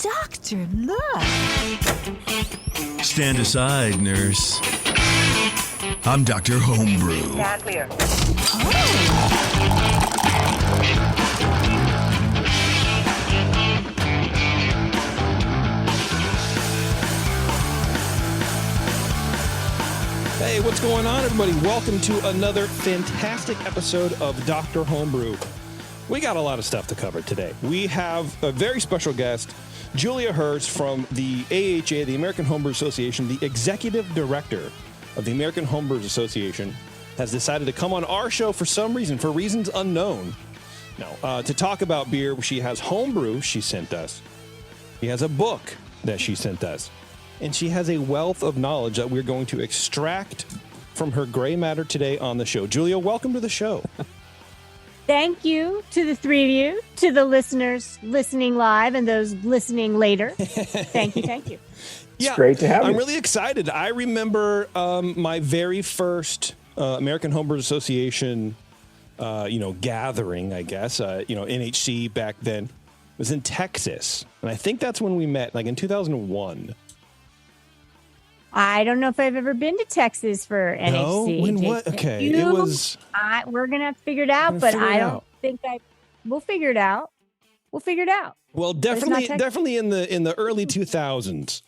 Doctor, look. Stand aside, nurse. I'm Dr. Homebrew. Stand clear. Hey, what's going on, everybody? Welcome to another fantastic episode of Dr. Homebrew. We got a lot of stuff to cover today. We have a very special guest, Julia Herz from the AHA, the American Homebrewers Association, the executive director of the American Homebrewers Association, has decided to come on our show for some reason, for reasons unknown. Now, to talk about beer, she has homebrew she sent us. She has a book that she sent us. And she has a wealth of knowledge that we're going to extract from her gray matter today on the show. Julia, welcome to the show. Thank you to the three of you, to the listeners listening live and those listening later. Thank you. It's great to have you. I'm really excited. I remember my very first American Homebrewers Association, gathering, I guess, NHC back then was in Texas. And I think that's when we met, like in 2001. I don't know if I've ever been to Texas for NHC. No? When what? Okay. It was. We're going to have to figure it out, but I don't think we'll figure it out. Well, definitely in the early 2000s.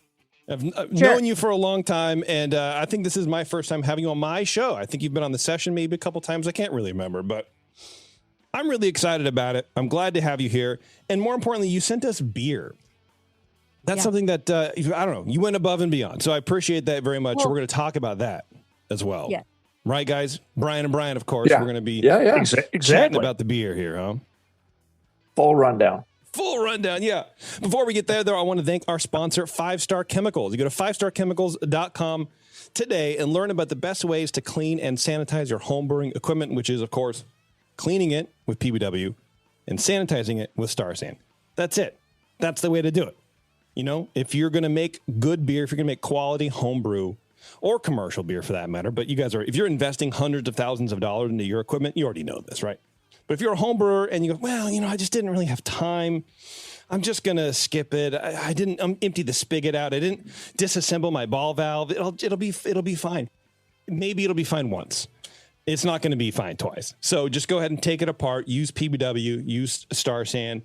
I've Sure. known you for a long time, and I think this is my first time having you on my show. I think you've been on the session maybe a couple times. I can't really remember, but I'm really excited about it. I'm glad to have you here. And more importantly, you sent us beer. That's something that, I don't know, you went above and beyond. So I appreciate that very much. Well, we're going to talk about that as well. Yeah. Right, guys? Brian and Brian, of course. Yeah. We're going to be Exactly. chatting about the beer here, huh? Full rundown. Full rundown, yeah. Before we get there, though, I want to thank our sponsor, 5 Star Chemicals. You go to 5starchemicals.com today and learn about the best ways to clean and sanitize your home brewing equipment, which is, of course, cleaning it with PBW and sanitizing it with Star San. That's it. That's the way to do it. You know, if you're going to make good beer, if you're going to make quality homebrew or commercial beer for that matter, but if you're investing hundreds of thousands of dollars into your equipment, you already know this, right? But if you're a home brewer and you go, well, I just didn't really have time. I'm just going to skip it. I didn't empty the spigot out. I didn't disassemble my ball valve. It'll be fine. Maybe it'll be fine once. It's not going to be fine twice. So just go ahead and take it apart. Use PBW, use Star San,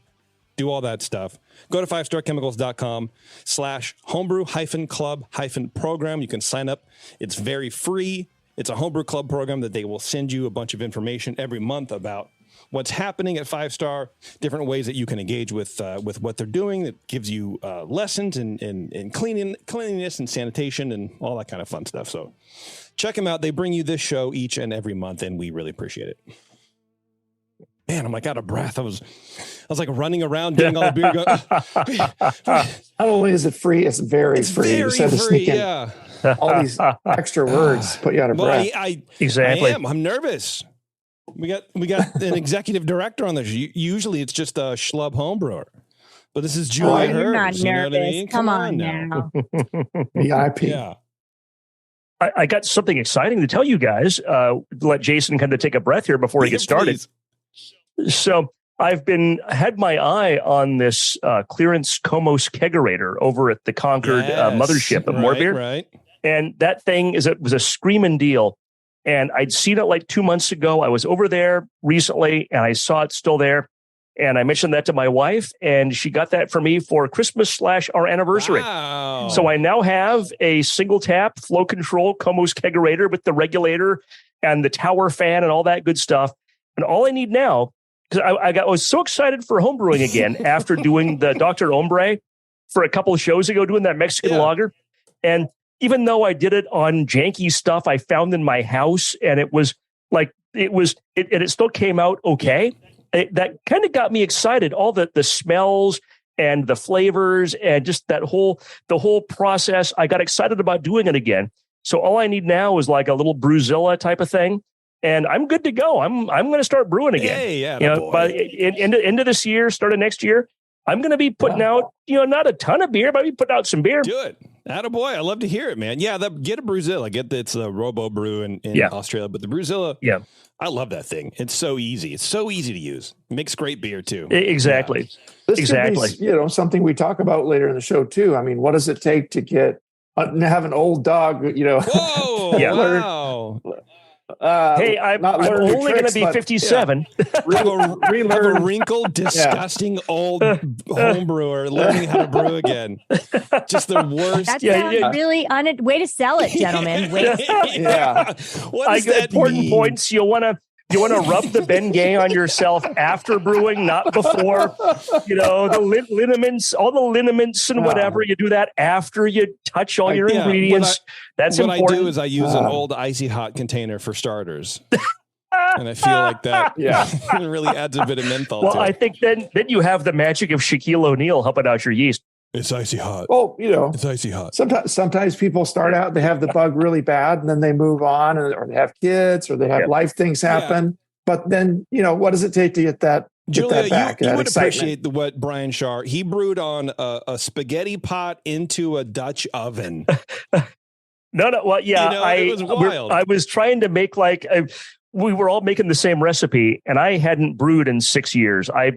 do all that stuff. Go to 5starchemicals.com/homebrew-club-program. You can sign up. It's very free. It's a homebrew club program that they will send you a bunch of information every month about what's happening at 5 Star, different ways that you can engage with what they're doing. It gives you lessons in cleanliness and sanitation and all that kind of fun stuff. So check them out. They bring you this show each and every month, and we really appreciate it. Man, I'm like out of breath. I was like running around getting all the beer. Not only is it free, it's very free. Very free, yeah. All these extra words put you out of breath. Exactly. I'm nervous. We got an executive director on this. Usually it's just a schlub homebrewer, but this is Julia Herz. You're not you know nervous. what I mean? Come on now. VIP. Yeah. I got something exciting to tell you guys. Let Jason kind of take a breath here before he gets started. Please. So I've had my eye on this clearance Comos kegerator over at the Concord mothership of More Beer. Right. And that thing was a screaming deal. And I'd seen it like 2 months ago. I was over there recently and I saw it still there. And I mentioned that to my wife and she got that for me for Christmas / our anniversary. Wow. So I now have a single tap flow control Comos kegerator with the regulator and the tower fan and all that good stuff. And all I need now, because I was so excited for homebrewing again after doing the Dr. Hombre for a couple of shows ago, doing that Mexican lager. And even though I did it on janky stuff I found in my house, and it still came out okay. That kind of got me excited. All the smells and the flavors and just the whole process. I got excited about doing it again. So all I need now is like a little Brewzilla type of thing. And I'm good to go. I'm going to start brewing again. Hey, yeah, by end of this year, start of next year, I'm going to be putting out, not a ton of beer, but I'll be putting out some beer. Do it. Attaboy. I love to hear it, man. Yeah, get a Brewzilla. It's a Robo Brew in Australia, but the Brewzilla, I love that thing. It's so easy. It's so easy to use. It makes great beer too. Exactly. This exactly. could be, something we talk about later in the show too. I mean, what does it take to have an old dog, Whoa, wow. Hey, I'm only going to be 57. Have a wrinkled, disgusting old home brewer learning how to brew again. Just the worst. That sounds really way to sell it, gentlemen. What does that important mean? points. You want to rub the Bengay on yourself after brewing, not before. The liniments, all the liniments and whatever. You do that after you touch all your ingredients. That's what important. I do is I use an old icy hot container for starters. And I feel like that it really adds a bit of menthol to it. Well, I think then you have the magic of Shaquille O'Neal helping out your yeast. It's icy hot. Well, it's icy hot. Sometimes people start out, they have the bug really bad, and then they move on, or they have kids, or they have life things happen. Yeah. But then, what does it take to get that? Julia, get that back, you that would excitement? appreciate what Brian Shar, he brewed on a spaghetti pot into a Dutch oven. No. Well, yeah, it was wild. I was trying to make we were all making the same recipe, and I hadn't brewed in 6 years. I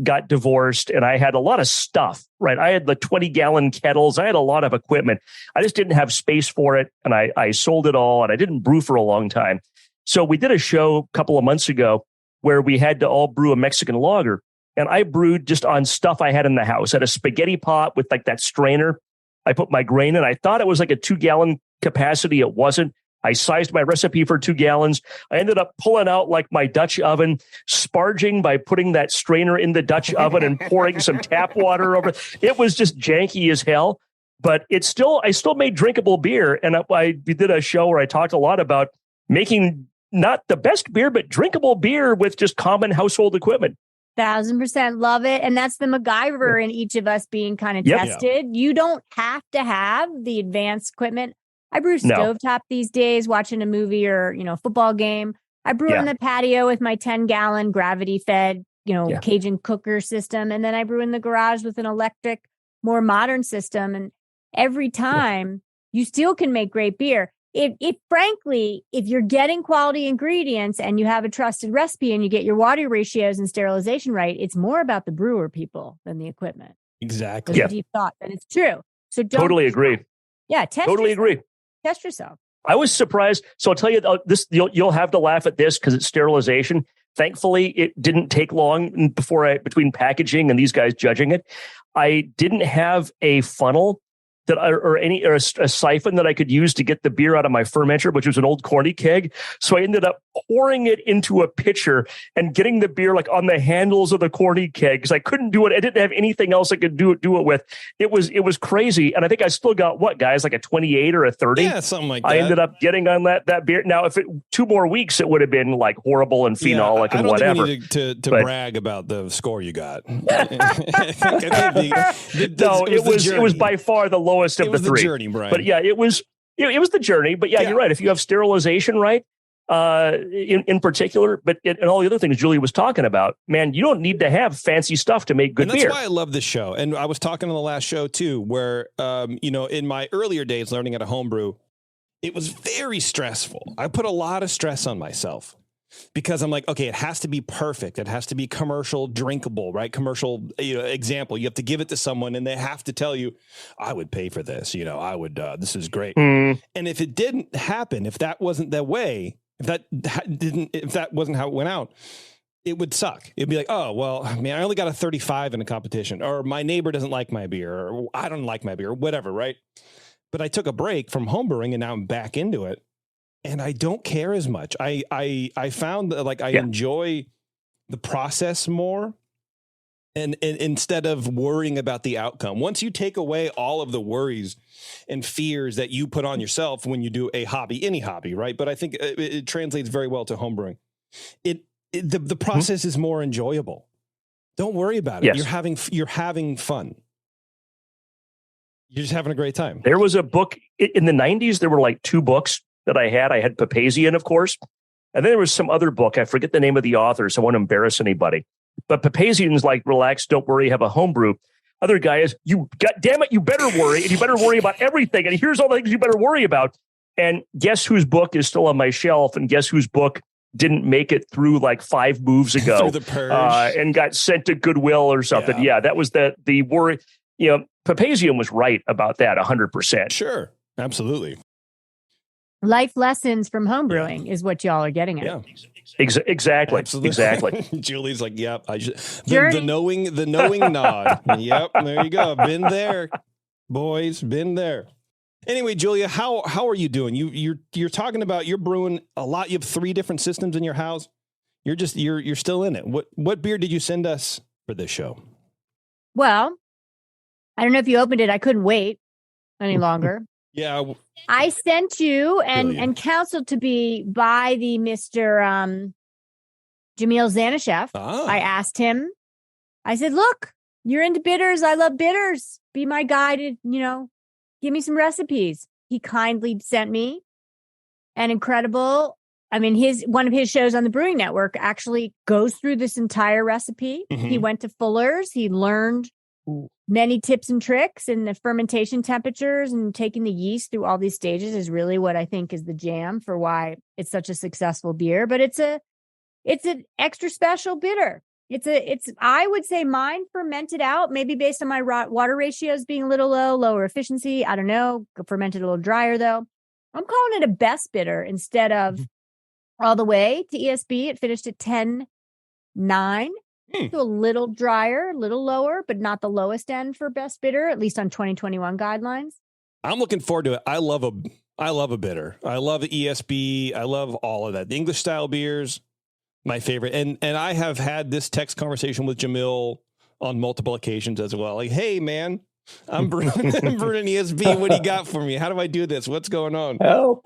got divorced, and I had a lot of stuff, right? I had the 20-gallon kettles. I had a lot of equipment. I just didn't have space for it, and I sold it all, and I didn't brew for a long time. So we did a show a couple of months ago where we had to all brew a Mexican lager, and I brewed just on stuff I had in the house. I had a spaghetti pot with that strainer. I put my grain in. I thought it was like a 2-gallon capacity. It wasn't. I sized my recipe for 2 gallons. I ended up pulling out my Dutch oven, sparging by putting that strainer in the Dutch oven and pouring some tap water over it. It was just janky as hell, but I still made drinkable beer. And we did a show where I talked a lot about making not the best beer, but drinkable beer with just common household equipment. 1,000% love it. And that's the MacGyver in each of us being kind of tested. You don't have to have the advanced equipment. I brew stovetop these days, watching a movie or, football game. I brew on the patio with my 10-gallon gravity-fed, Cajun cooker system. And then I brew in the garage with an electric, more modern system. And every time you still can make great beer. If frankly, if you're getting quality ingredients and you have a trusted recipe and you get your water ratios and sterilization right, it's more about the brewer, people, than the equipment. Exactly. That's a deep thought, and it's true. So totally agree. Yeah, agree. Test yourself. I was surprised. So I'll tell you this: you'll have to laugh at this because it's sterilization. Thankfully, it didn't take long between packaging and these guys judging it. I didn't have a funnel or a siphon that I could use to get the beer out of my fermenter, which was an old corny keg. So I ended up pouring it into a pitcher and getting the beer on the handles of the corny keg because I couldn't do it. I didn't have anything else I could do it with. It was crazy. And I think I still got a 28 or a 30? Yeah, something like that. I ended up getting on that beer. Now, if 2 more weeks, it would have been horrible and phenolic and whatever. I don't think you need to brag about the score you got. It was by far the lowest of the 3. The journey, Brian. But it was the journey. But you're right. If you have sterilization right, in particular, but and all the other things Julia was talking about, man, you don't need to have fancy stuff to make good beer. That's why I love this show. And I was talking on the last show too, where in my earlier days learning how to homebrew, it was very stressful. I put a lot of stress on myself. Because I'm like, okay, it has to be perfect. It has to be commercial drinkable, right? Commercial, example. You have to give it to someone and they have to tell you, I would pay for this. I would, this is great. And if it didn't happen, if that wasn't the way, if that wasn't how it went out, it would suck. It'd be like, oh, well, man, I only got a 35 in a competition, or my neighbor doesn't like my beer, or I don't like my beer, or whatever, right? But I took a break from homebrewing and now I'm back into it. And I don't care as much. I found that I enjoy the process more, and instead of worrying about the outcome. Once you take away all of the worries and fears that you put on yourself when you do a hobby, any hobby, right? But I think it translates very well to homebrewing. The process is more enjoyable. Don't worry about it. Yes. You're having fun. You're just having a great time. There was a book in the 90s. There were 2 books that I had. I had Papazian, of course. And then there was some other book. I forget the name of the author, so I won't embarrass anybody. But Papazian's relax, don't worry, have a homebrew. other guy is, you damn it, you better worry, and you better worry about everything. And here's all the things you better worry about. And guess whose book is still on my shelf? And guess whose book didn't make it through like 5 moves ago through the purge. And got sent to Goodwill or something. Yeah, that was the worry. Papazian was right about that 100%. Sure. Absolutely. Life lessons from homebrewing is what y'all are getting at. Yeah. Exactly. Absolutely. Exactly. Julie's like, yep. The knowing nod. Yep. There you go. Been there, boys. Been there. Anyway, Julia, how are you doing? You're talking about you're brewing a lot. You have 3 different systems in your house. You're still in it. What beer did you send us for this show? Well, I don't know if you opened it. I couldn't wait any longer. Yeah. I sent you and counseled to be by the Mr. Jamil Zanishev. I asked him, I said, look, you're into bitters. I love bitters. Be my guide. Give me some recipes. He kindly sent me an incredible, one of his shows on the Brewing Network actually goes through this entire recipe. Mm-hmm. He went to Fuller's. He learned many tips and tricks, and the fermentation temperatures and taking the yeast through all these stages is really what I think is the jam for why it's such a successful beer. But it's an extra special bitter. I would say mine fermented out, maybe based on my water ratios being a little lower efficiency. I don't know. Fermented a little drier though. I'm calling it a best bitter instead of all the way to ESB. It finished at 10.9. So a little drier, a little lower, but not the lowest end for best bitter, at least on 2021 guidelines. I'm looking forward to it. I love a bitter. I love the ESB. I love all of that. The English style beers, my favorite. And I have had this text conversation with Jamil on multiple occasions as well. Like, hey man, I'm brewing ESB. What do you got for me? How do I do this? What's going on? Help.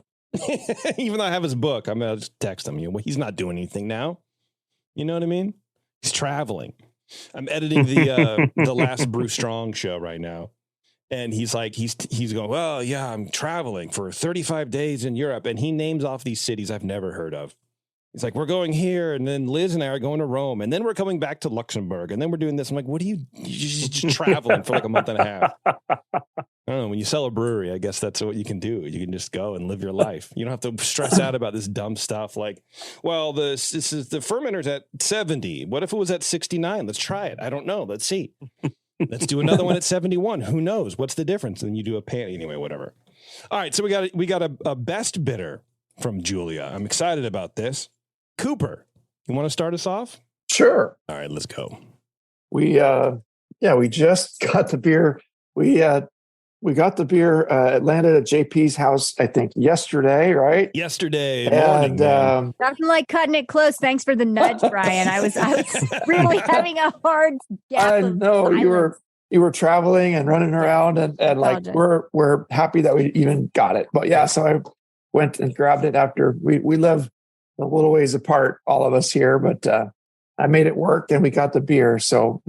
Even though I have his book, I'm going to just text him. He's not doing anything now. You know what I mean? He's traveling. I'm editing the last Brew Strong show right now. And he's like, he's going, well, yeah, I'm traveling for 35 days in Europe. And he names off these cities I've never heard of. He's like, we're going here. And then Liz and I are going to Rome. And then we're coming back to Luxembourg. And then we're doing this. I'm like, what are you're just traveling for like a month and a half. I don't know. When you sell a brewery, I guess that's what you can do. You can just go and live your life. You don't have to stress out about this dumb stuff. Like, well, the fermenter's at 70. What if it was at 69? Let's try it. I don't know. Let's see. Let's do another one at 71. Who knows? What's the difference? And you do a pan anyway, whatever. All right. So we got a best bitter from Julia. I'm excited about this. Cooper, you want to start us off? Sure. All right, let's go. We just got the beer. We got the beer. It landed at JP's house, I think, yesterday, right? Yesterday morning. And nothing like cutting it close. Thanks for the nudge, Brian. I was really having a hard gap. I know you were traveling and running around, and like we're happy that we even got it. But yeah, so I went and grabbed it after we live a little ways apart, all of us here, but I made it work and we got the beer. So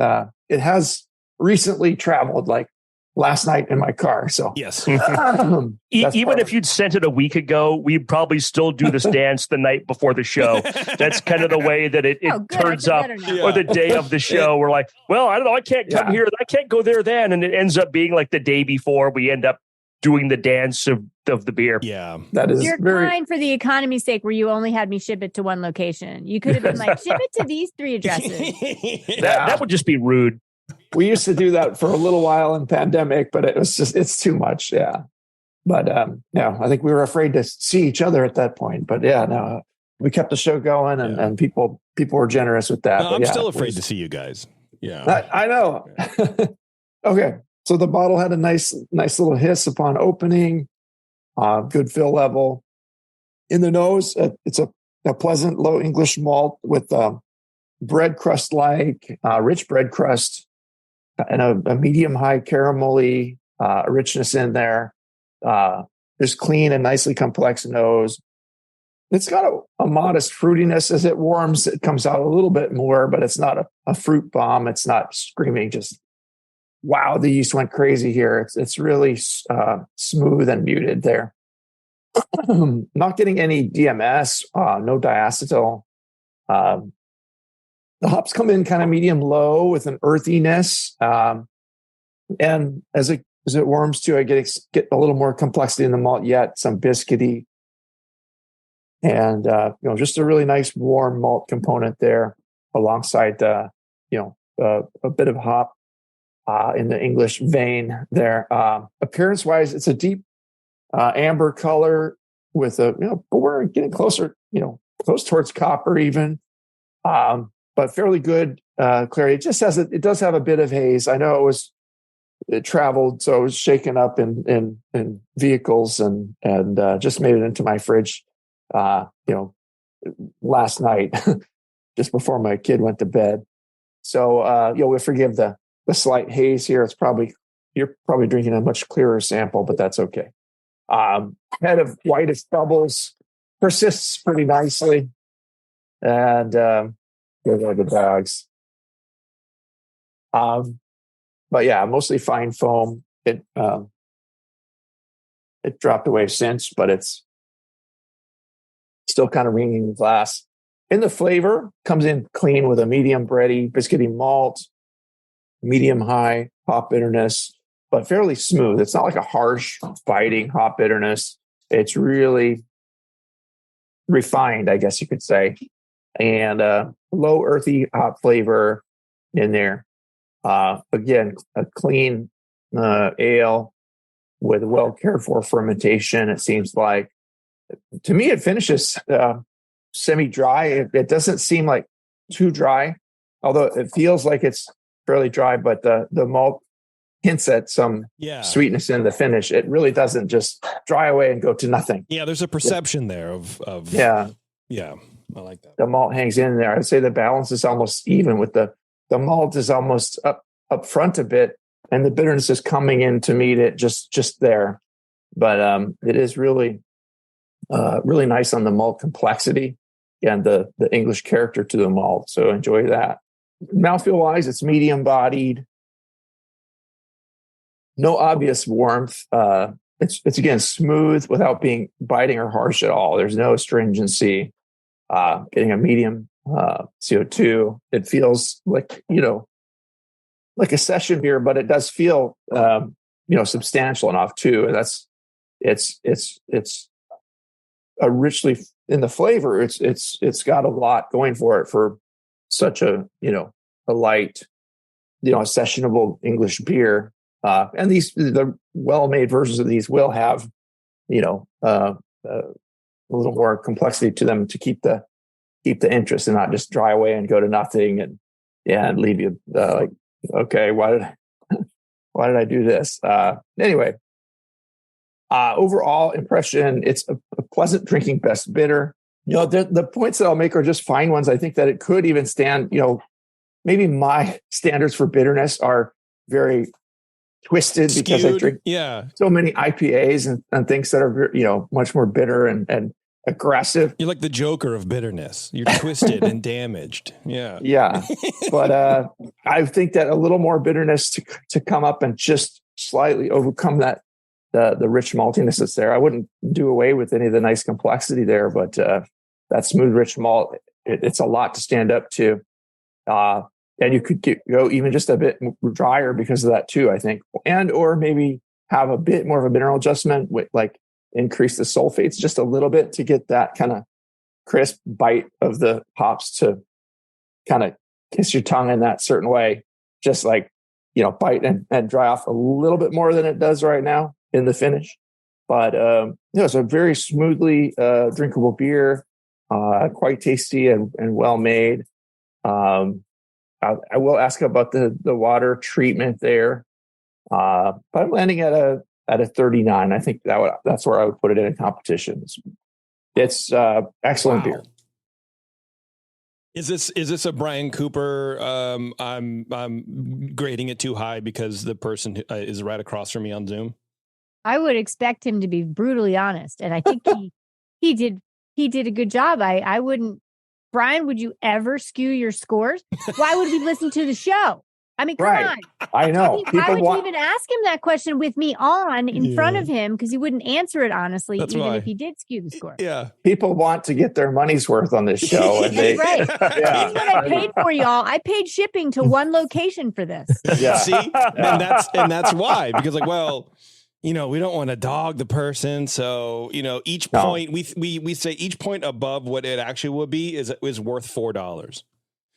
it has recently traveled, like last night in my car. So yes, even if you'd sent it a week ago, we'd probably still do this dance the night before the show. That's kind of the way that it turns up, or the day of the show. We're like, well, I don't know, I can't come here, I can't go there then, and it ends up being like the day before we end up doing the dance of the beer. Yeah, that is You're kind for the economy's sake, where you only had me ship it to one location. You could have been like, ship it to these 3 addresses. That would just be rude. We used to do that for a little while in pandemic, but it's too much. Yeah. But I think we were afraid to see each other at that point. But we kept the show going and people were generous with that. I'm still afraid to see you guys. Yeah. I know. Okay. So the bottle had a nice little hiss upon opening, good fill level. In the nose, it's a pleasant low English malt with bread crust-like, rich bread crust, and a medium-high caramelly richness in there. There's clean and nicely complex nose. It's got a modest fruitiness. As it warms, it comes out a little bit more, but it's not a fruit bomb. It's not screaming just, wow, the yeast went crazy here. It's really smooth and muted there. Not getting any DMS, no diacetyl. The hops come in kind of medium low with an earthiness. And as it warms too, I get a little more complexity in the malt yet, some biscuity, and just a really nice warm malt component there, alongside a bit of hop in the English vein there. Appearance wise, it's a deep amber color with but we're getting closer, close towards copper even, but fairly good clarity. It just it does have a bit of haze. I know it traveled, so it was shaken up in vehicles and just made it into my fridge, last night, just before my kid went to bed. So, we forgive the slight haze here. You're probably drinking a much clearer sample, but that's okay. Head of whitish bubbles persists pretty nicely. And there are the dogs. But yeah, mostly fine foam. It dropped away since, but it's still kind of ringing in the glass. In the flavor, comes in clean with a medium bready, biscuity malt, medium high hop bitterness, but fairly smooth. It's not like a harsh, biting hop bitterness. It's really refined, I guess you could say, and low earthy hop flavor in there. Again, a clean ale with well cared for fermentation. It seems like, to me, it finishes semi-dry. It doesn't seem like too dry, although it feels like it's fairly dry. But the malt hints at some sweetness in the finish. It really doesn't just dry away and go to nothing. Yeah, there's a perception there of yeah. I like that. The malt hangs in there. I'd say the balance is almost even with the malt is almost up front a bit, and the bitterness is coming in to meet it just there. But it is really really nice on the malt complexity and the English character to the malt. So enjoy that. Mouthfeel wise, it's medium bodied. No obvious warmth. It's again smooth without being biting or harsh at all. There's no astringency. Getting a medium CO2. It feels like like a session beer, but it does feel substantial enough too. And it's a richly in the flavor. It's got a lot going for it for such a light, sessionable English beer. And the well-made versions of these will have, a little more complexity to them to keep the interest and not just dry away and go to nothing and leave you like, okay, why did I do this? Anyway, overall impression, it's a pleasant drinking best bitter. The points that I'll make are just fine ones. I think that it could even stand, maybe my standards for bitterness are very twisted because I drink so many IPAs and things that are, much more bitter and aggressive. You're like the Joker of bitterness. You're twisted and damaged. Yeah. Yeah. But I think that a little more bitterness to come up and just slightly overcome that, the rich maltiness that's there. I wouldn't do away with any of the nice complexity there, but that smooth, rich malt, it's a lot to stand up to. And you could go even just a bit drier because of that too, I think. And, or maybe have a bit more of a mineral adjustment with increase the sulfates just a little bit to get that kind of crisp bite of the hops to kind of kiss your tongue in that certain way. Just bite and dry off a little bit more than it does right now in the finish. But, it's a very smoothly drinkable beer, quite tasty and well made. I will ask about the water treatment there, but I'm landing at a 39. I think that's where I would put it in a competition. It's excellent beer. Is this a Brian Cooper? I'm grading it too high because the person is right across from me on Zoom. I would expect him to be brutally honest, and I think he did a good job. I wouldn't. Brian, would you ever skew your scores? Why would we listen to the show? I mean, come Right. on. I know. Why would you even ask him that question with me on in front of him? Because he wouldn't answer it honestly, That's even why. if he did skew the score. Yeah. People want to get their money's worth on this show. And That's right. Yeah. This is what I paid for, y'all. I paid shipping to one location for this. Yeah. See? And that's why. Because like, well, we don't want to dog the person. So, each point we say each point above what it actually would be is worth $4.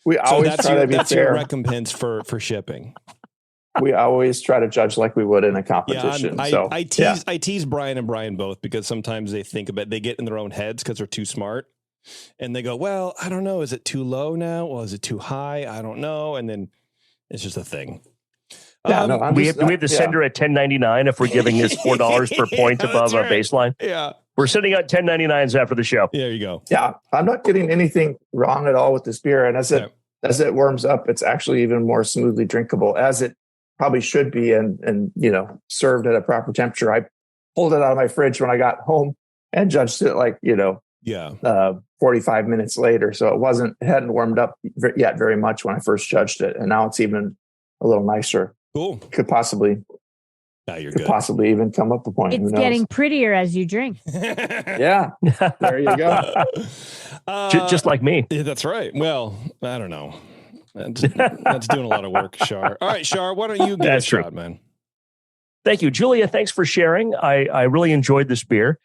We always try to be that's fair. your recompense for shipping. We always try to judge like we would in a competition. Yeah, I tease Brian and Brian both because sometimes they they get in their own heads because they're too smart. And they go, well, I don't know. Is it too low now? Well, is it too high? I don't know. And then it's just a thing. Yeah, we have to send her at $10.99 if we're giving this $4 per point above our baseline. Yeah. We're sending out 10.99s after the show. There you go. Yeah. I'm not getting anything wrong at all with this beer. And as it warms up, it's actually even more smoothly drinkable as it probably should be. And served at a proper temperature. I pulled it out of my fridge when I got home and judged it 45 minutes later. So it hadn't warmed up yet very much when I first judged it. And now it's even a little nicer. Cool. Could possibly even come up a point. It's getting prettier as you drink. Yeah. There you go. Just like me. Yeah, that's right. Well, I don't know. That's doing a lot of work, Shar. All right, Shar, why don't you give a shot, man? Thank you, Julia. Thanks for sharing. I really enjoyed this beer.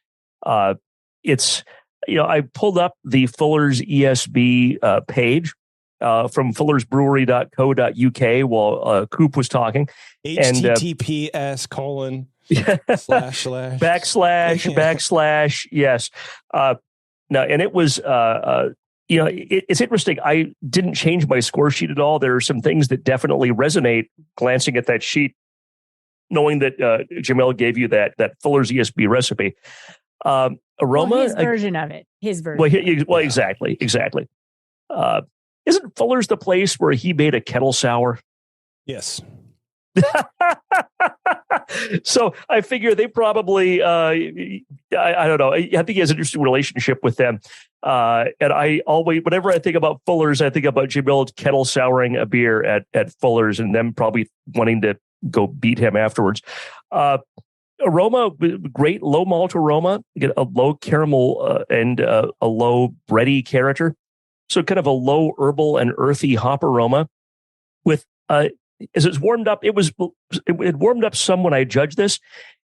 It's, I pulled up the Fuller's ESB page from fullersbrewery.co.uk while Coop was talking. HTTPS : / yes. Now, and it was, it's interesting. I didn't change my score sheet at all. There are some things that definitely resonate glancing at that sheet, knowing that Jamil gave you that Fuller's ESB recipe. Aroma, his version of it. His version. Well, exactly. Isn't Fuller's the place where he made a kettle sour? Yes. So I figure they probably, I don't know. I think he has an interesting relationship with them. And I always, whenever I think about Fuller's, I think about Jamil kettle souring a beer at Fuller's and them probably wanting to go beat him afterwards. Aroma, great low malt aroma. You get a low caramel and a low bready character. So kind of a low herbal and earthy hop aroma. With as it's warmed up, it warmed up some when I judged this.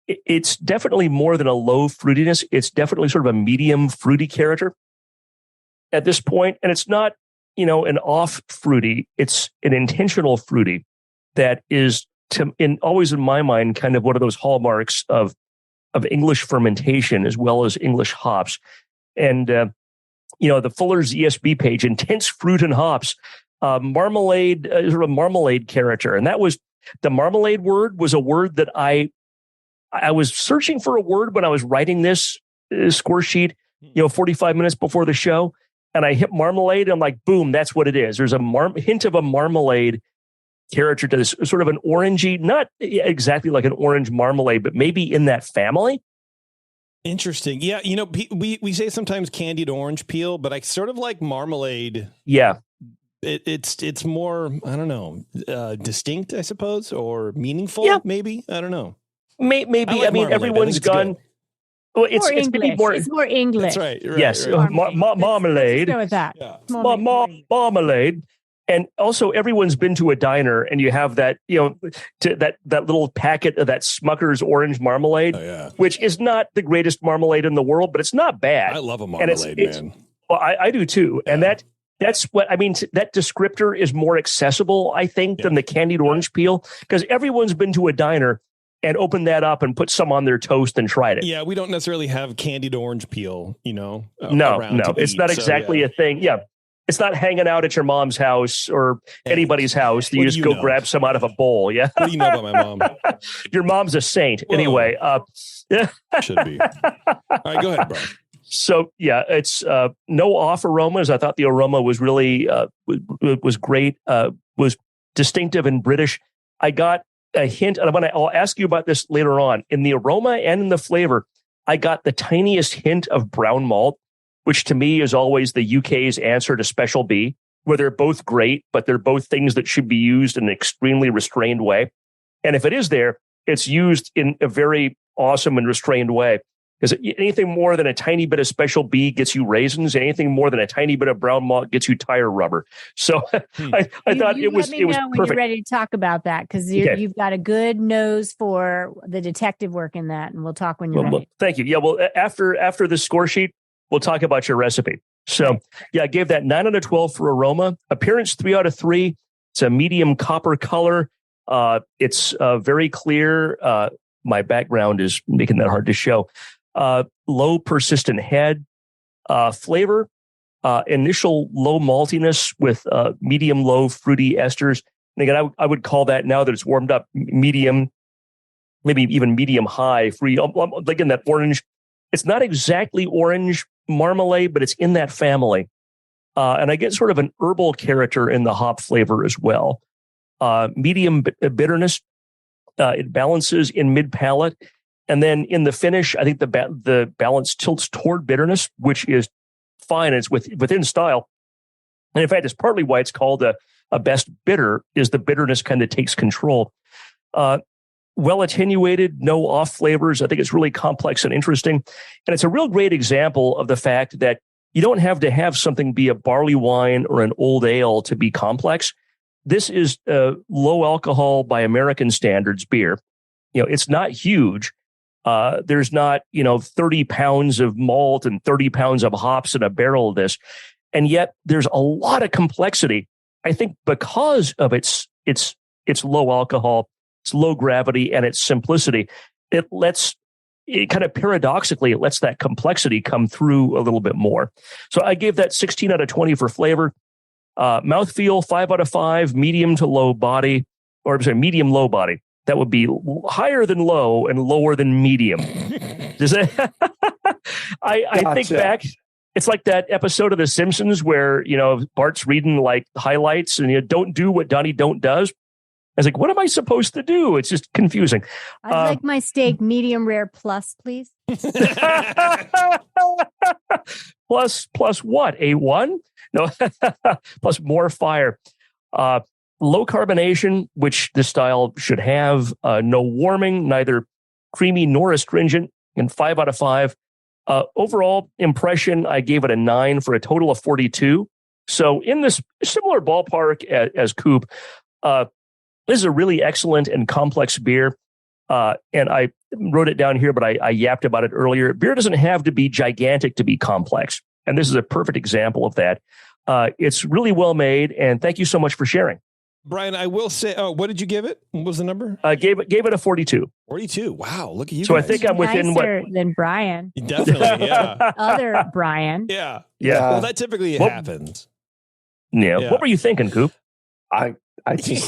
It's definitely more than a low fruitiness. It's definitely sort of a medium fruity character at this point, and it's not an off fruity. It's an intentional fruity that is always in my mind kind of one of those hallmarks of English fermentation as well as English hops. And the Fuller's ESB page, intense fruit and hops, marmalade, sort of marmalade character. And that was the marmalade word was a word that I was searching for a word when I was writing this score sheet, 45 minutes before the show. And I hit marmalade and I'm like, boom, that's what it is. There's a hint of a marmalade character to this, sort of an orangey, not exactly like an orange marmalade, but maybe in that family. Interesting. Yeah. We say sometimes candied orange peel, but I sort of like marmalade. Yeah. It's more, I don't know, distinct, I suppose, or meaningful. Yeah. Meaning. I don't know. Maybe. I mean, everyone's gone. Well, it's maybe more. It's more English. That's right. Yes. Right. Marmalade. Let's go with that. Yeah. Marmalade. And also, everyone's been to a diner, and you have that, that little packet of that Smucker's orange marmalade, which is not the greatest marmalade in the world, but it's not bad. I love a marmalade, man. Well, I do too, and that's what I mean. That descriptor is more accessible, I think, than the candied orange peel, because everyone's been to a diner and opened that up and put some on their toast and tried it. Yeah, we don't necessarily have candied orange peel, No, it's not exactly a thing. Yeah. It's not hanging out at your mom's house or anybody's house. You just go grab some out of a bowl. Yeah. What do you know about my mom? Your mom's a saint. Whoa. Anyway. Should be. All right, go ahead, bro. So, yeah, it's no off aromas. I thought the aroma was really was great, was distinctive and British. I got a hint, and I'll ask you about this later on. In the aroma and in the flavor, I got the tiniest hint of brown malt, which to me is always the UK's answer to Special B. where they're both great, but they're both things that should be used in an extremely restrained way. And if it is there, it's used in a very awesome and restrained way. Because anything more than a tiny bit of special B gets you raisins. Anything more than a tiny bit of brown malt gets you tire rubber. So I thought it was let me know when perfect. you're ready to talk about that, because you've got a good nose for the detective work in that, and we'll talk when you're ready. Well, thank you. Yeah, well, after the score sheet, we'll talk about your recipe. So I gave that 9 out of 12 for aroma. Appearance, 3 out of 3. It's a medium copper color. It's very clear. My background is making that hard to show. Low persistent head. Flavor, initial low maltiness with medium low fruity esters. And again, I would call that, now that it's warmed up, medium, maybe even medium high fruity. Like in that orange, it's not exactly orange marmalade, but it's in that family. And I get sort of an herbal character in the hop flavor as well. Medium bitterness. It balances in mid palate. And then in the finish, I think the balance tilts toward bitterness, which is fine. It's within style. And in fact, it's partly why it's called a best bitter, is the bitterness kind of takes control. Well attenuated, no off flavors. I think it's really complex and interesting. And it's a real great example of the fact that you don't have to have something be a barley wine or an old ale to be complex. This is low alcohol by American standards beer. It's not huge. There's not, 30 pounds of malt and 30 pounds of hops in a barrel of this. And yet there's a lot of complexity. I think because of its low alcohol, its low gravity, and its simplicity, it kind of paradoxically, it lets that complexity come through a little bit more. So I gave that 16 out of 20 for flavor. Mouthfeel, 5 out of 5, medium to low body, or I'm sorry, medium low body. That would be higher than low and lower than medium. Does that? I think back. It's like that episode of The Simpsons where Bart's reading like highlights and don't do what Donnie don't does. I was like, what am I supposed to do? It's just confusing. I'd like my steak medium rare plus, please. plus what? A1? No, plus more fire. Low carbonation, which this style should have. No warming, neither creamy nor astringent, and 5 out of 5. Overall impression, I gave it a 9 for a total of 42. So in this similar ballpark as Coop, this is a really excellent and complex beer. And I wrote it down here, but I yapped about it earlier. Beer doesn't have to be gigantic to be complex. And this is a perfect example of that. It's really well made. And thank you so much for sharing. Brian, I will say, what did you give it? What was the number? I gave it a 42. 42. Wow. Look at you. So guys. I think I'm within nicer than Brian. Definitely. Yeah. Other Brian. Yeah. Yeah. Well, that typically happens. Yeah. What were you thinking, Coop? I don't know. Being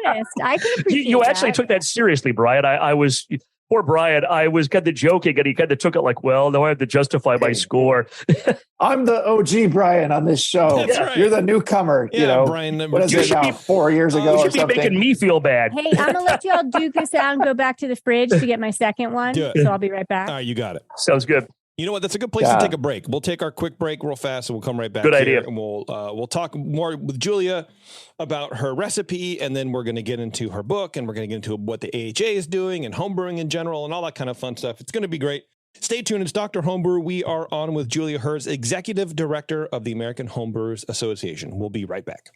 honest, I can appreciate You actually took that seriously, Brian. I was... Poor Brian, I was kind of joking, and he kind of took it like, well, now I have to justify my score. I'm the OG Brian on this show. That's right. You're the newcomer. Brian. What is it now? 4 years ago You or should be something? making me feel bad. Hey, I'm going to let y'all duke this out and go back to the fridge to get my second one. Do it. So I'll be right back. All right, you got it. Sounds good. You know what? That's a good place to take a break. We'll take our quick break real fast, and we'll come right back. Good here, idea. And we'll talk more with Julia about her recipe, and then we're going to get into her book, and we're going to get into what the AHA is doing and homebrewing in general, and all that kind of fun stuff. It's going to be great. Stay tuned. It's Dr. Homebrew. We are on with Julia Herz, Executive Director of the American Homebrewers Association. We'll be right back.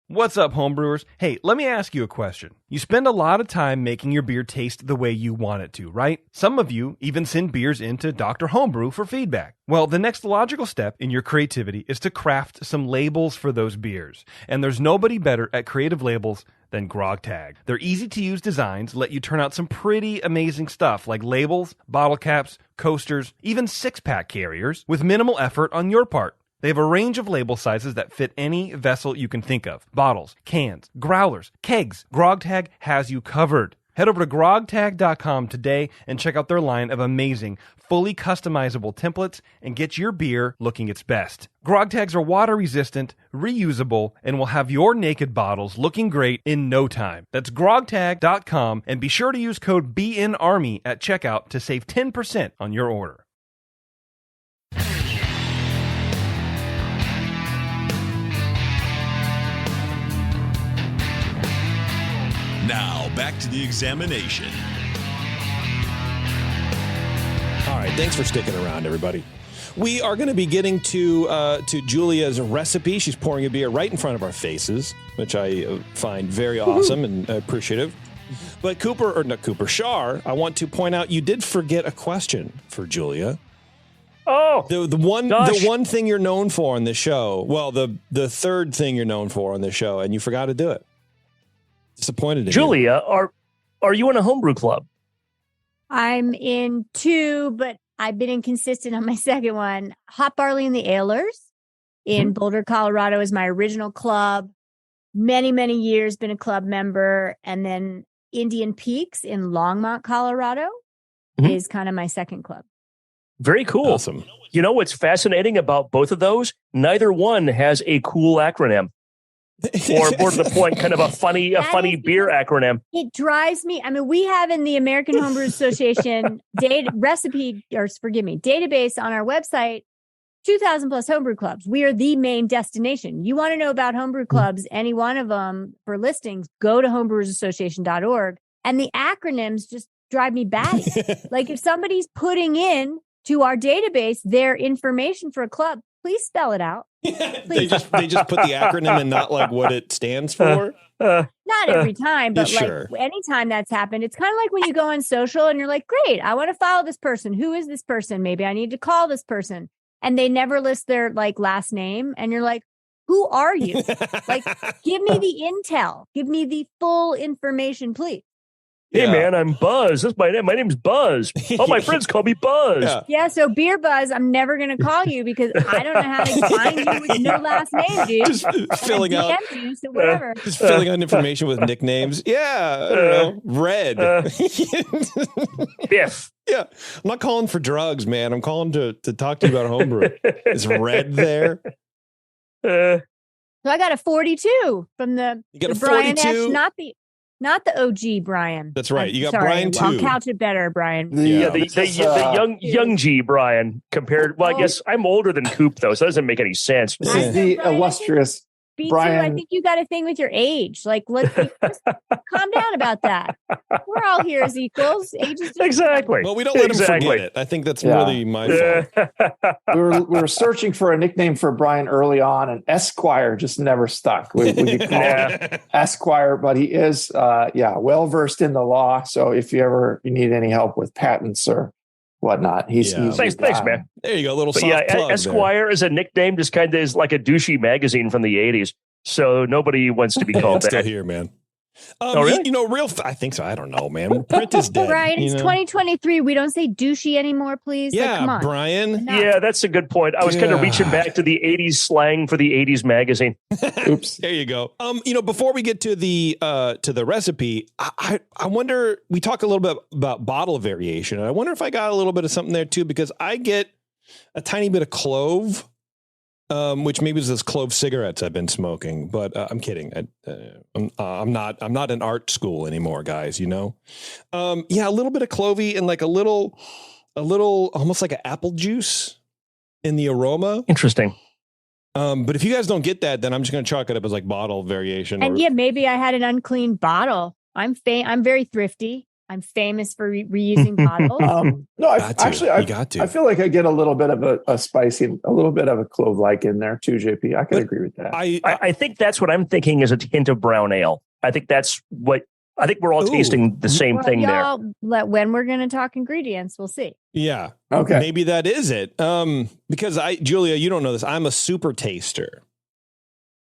What's up, homebrewers? Hey, let me ask you a question. You spend a lot of time making your beer taste the way you want it to, right? Some of you even send beers into Dr. Homebrew for feedback. Well, the next logical step in your creativity is to craft some labels for those beers. And there's nobody better at creative labels than Grog Tag. Their easy-to-use designs let you turn out some pretty amazing stuff like labels, bottle caps, coasters, even six-pack carriers with minimal effort on your part. They have a range of label sizes that fit any vessel you can think of. Bottles, cans, growlers, kegs. GrogTag has you covered. Head over to grogtag.com today and check out their line of amazing, fully customizable templates and get your beer looking its best. Grog tags are water-resistant, reusable, and will have your naked bottles looking great in no time. That's grogtag.com, and be sure to use code BNARMY at checkout to save 10% on your order. Now, back to the examination. All right, thanks for sticking around, everybody. We are going to be getting to Julia's recipe. She's pouring a beer right in front of our faces, which I find very awesome and appreciative. But Shar, I want to point out you did forget a question for Julia. Oh, the one thing you're known for on this show. Well, the third thing you're known for on this show, and you forgot to do it. Disappointed in Julia, are you in a homebrew club? I'm in 2, but I've been inconsistent on my second one. Hot Barley and the Ailers in Boulder, Colorado is my original club. Many, many years been a club member. And then Indian Peaks in Longmont, Colorado is kind of my second club. Very cool. Awesome. You know what's fascinating about both of those? Neither one has a cool acronym. Or more to the point, kind of a funny beer acronym. It drives me. I mean, we have in the American Homebrewers Association database on our website, 2,000 plus homebrew clubs. We are the main destination. You want to know about homebrew clubs, any one of them for listings, go to homebrewersassociation.org. And the acronyms just drive me batty. Like if somebody's putting in to our database their information for a club, please spell it out. They just put the acronym and not like what it stands for. Not every time, but sure. Like anytime that's happened, it's kind of like when you go on social and you're like, great, I want to follow this person. Who is this person? Maybe I need to call this person. And they never list their like last name. And you're like, who are you? Like, give me the intel. Give me the full information, please. Hey, man, I'm Buzz. That's my name. My name's Buzz. All my friends call me Buzz. Yeah, so Beer Buzz, I'm never going to call you because I don't know how to find you with no last name, dude. Just filling out. You, so whatever. Just filling out information with nicknames. Yeah, I don't know. Red. Biff. Yeah, I'm not calling for drugs, man. I'm calling to talk to you about homebrew. Is Red there? So I got a 42 from the Brian 42? Esch, not the OG Brian. That's right. You got sorry, Brian too. I'll couch it better, Brian. The young G Brian compared. Well, I guess I'm older than Coop though, so that doesn't make any sense. This is the illustrious B2, Brian. I think you got a thing with your age. Like, let's just calm down about that. We're all here as equals. Age is exactly. Well, we don't let him forget it. I think that's really my fault. we were searching for a nickname for Brian early on, and Esquire just never stuck. We could call him Esquire, but he is, well versed in the law. So if you need any help with patents or whatnot, he's thanks, man. There you go, a little soft plug Esquire there. Is a nickname, just kind of is like a douchey magazine from the 80s. So nobody wants to be called that. Still here, man. Really? I think so. I don't know, man. Print is dead. Brian, it's 2023. We don't say douchey anymore, please. Yeah, like, come on. Brian. No. Yeah, that's a good point. I was kind of reaching back to the 80s slang for the 80s magazine. Oops. There you go. Before we get to the recipe, I wonder, we talk a little bit about bottle variation. And I wonder if I got a little bit of something there too, because I get a tiny bit of clove, which maybe is those clove cigarettes I've been smoking, but I'm kidding. I'm not in art school anymore, guys. A little bit of clovey and like a little almost like an apple juice in the aroma. Interesting. But if you guys don't get that, then I'm just going to chalk it up as like bottle variation. And maybe I had an unclean bottle. I'm very thrifty. I'm famous for reusing bottles. I feel like I get a little bit of a spicy, a little bit of a clove-like in there too, JP. I can agree with that. I think that's what I'm thinking is a hint of brown ale. I think that's what, I think we're all tasting the same thing there. When we're going to talk ingredients, we'll see. Yeah. Okay. Maybe that is it. Because Julia, you don't know this. I'm a super taster.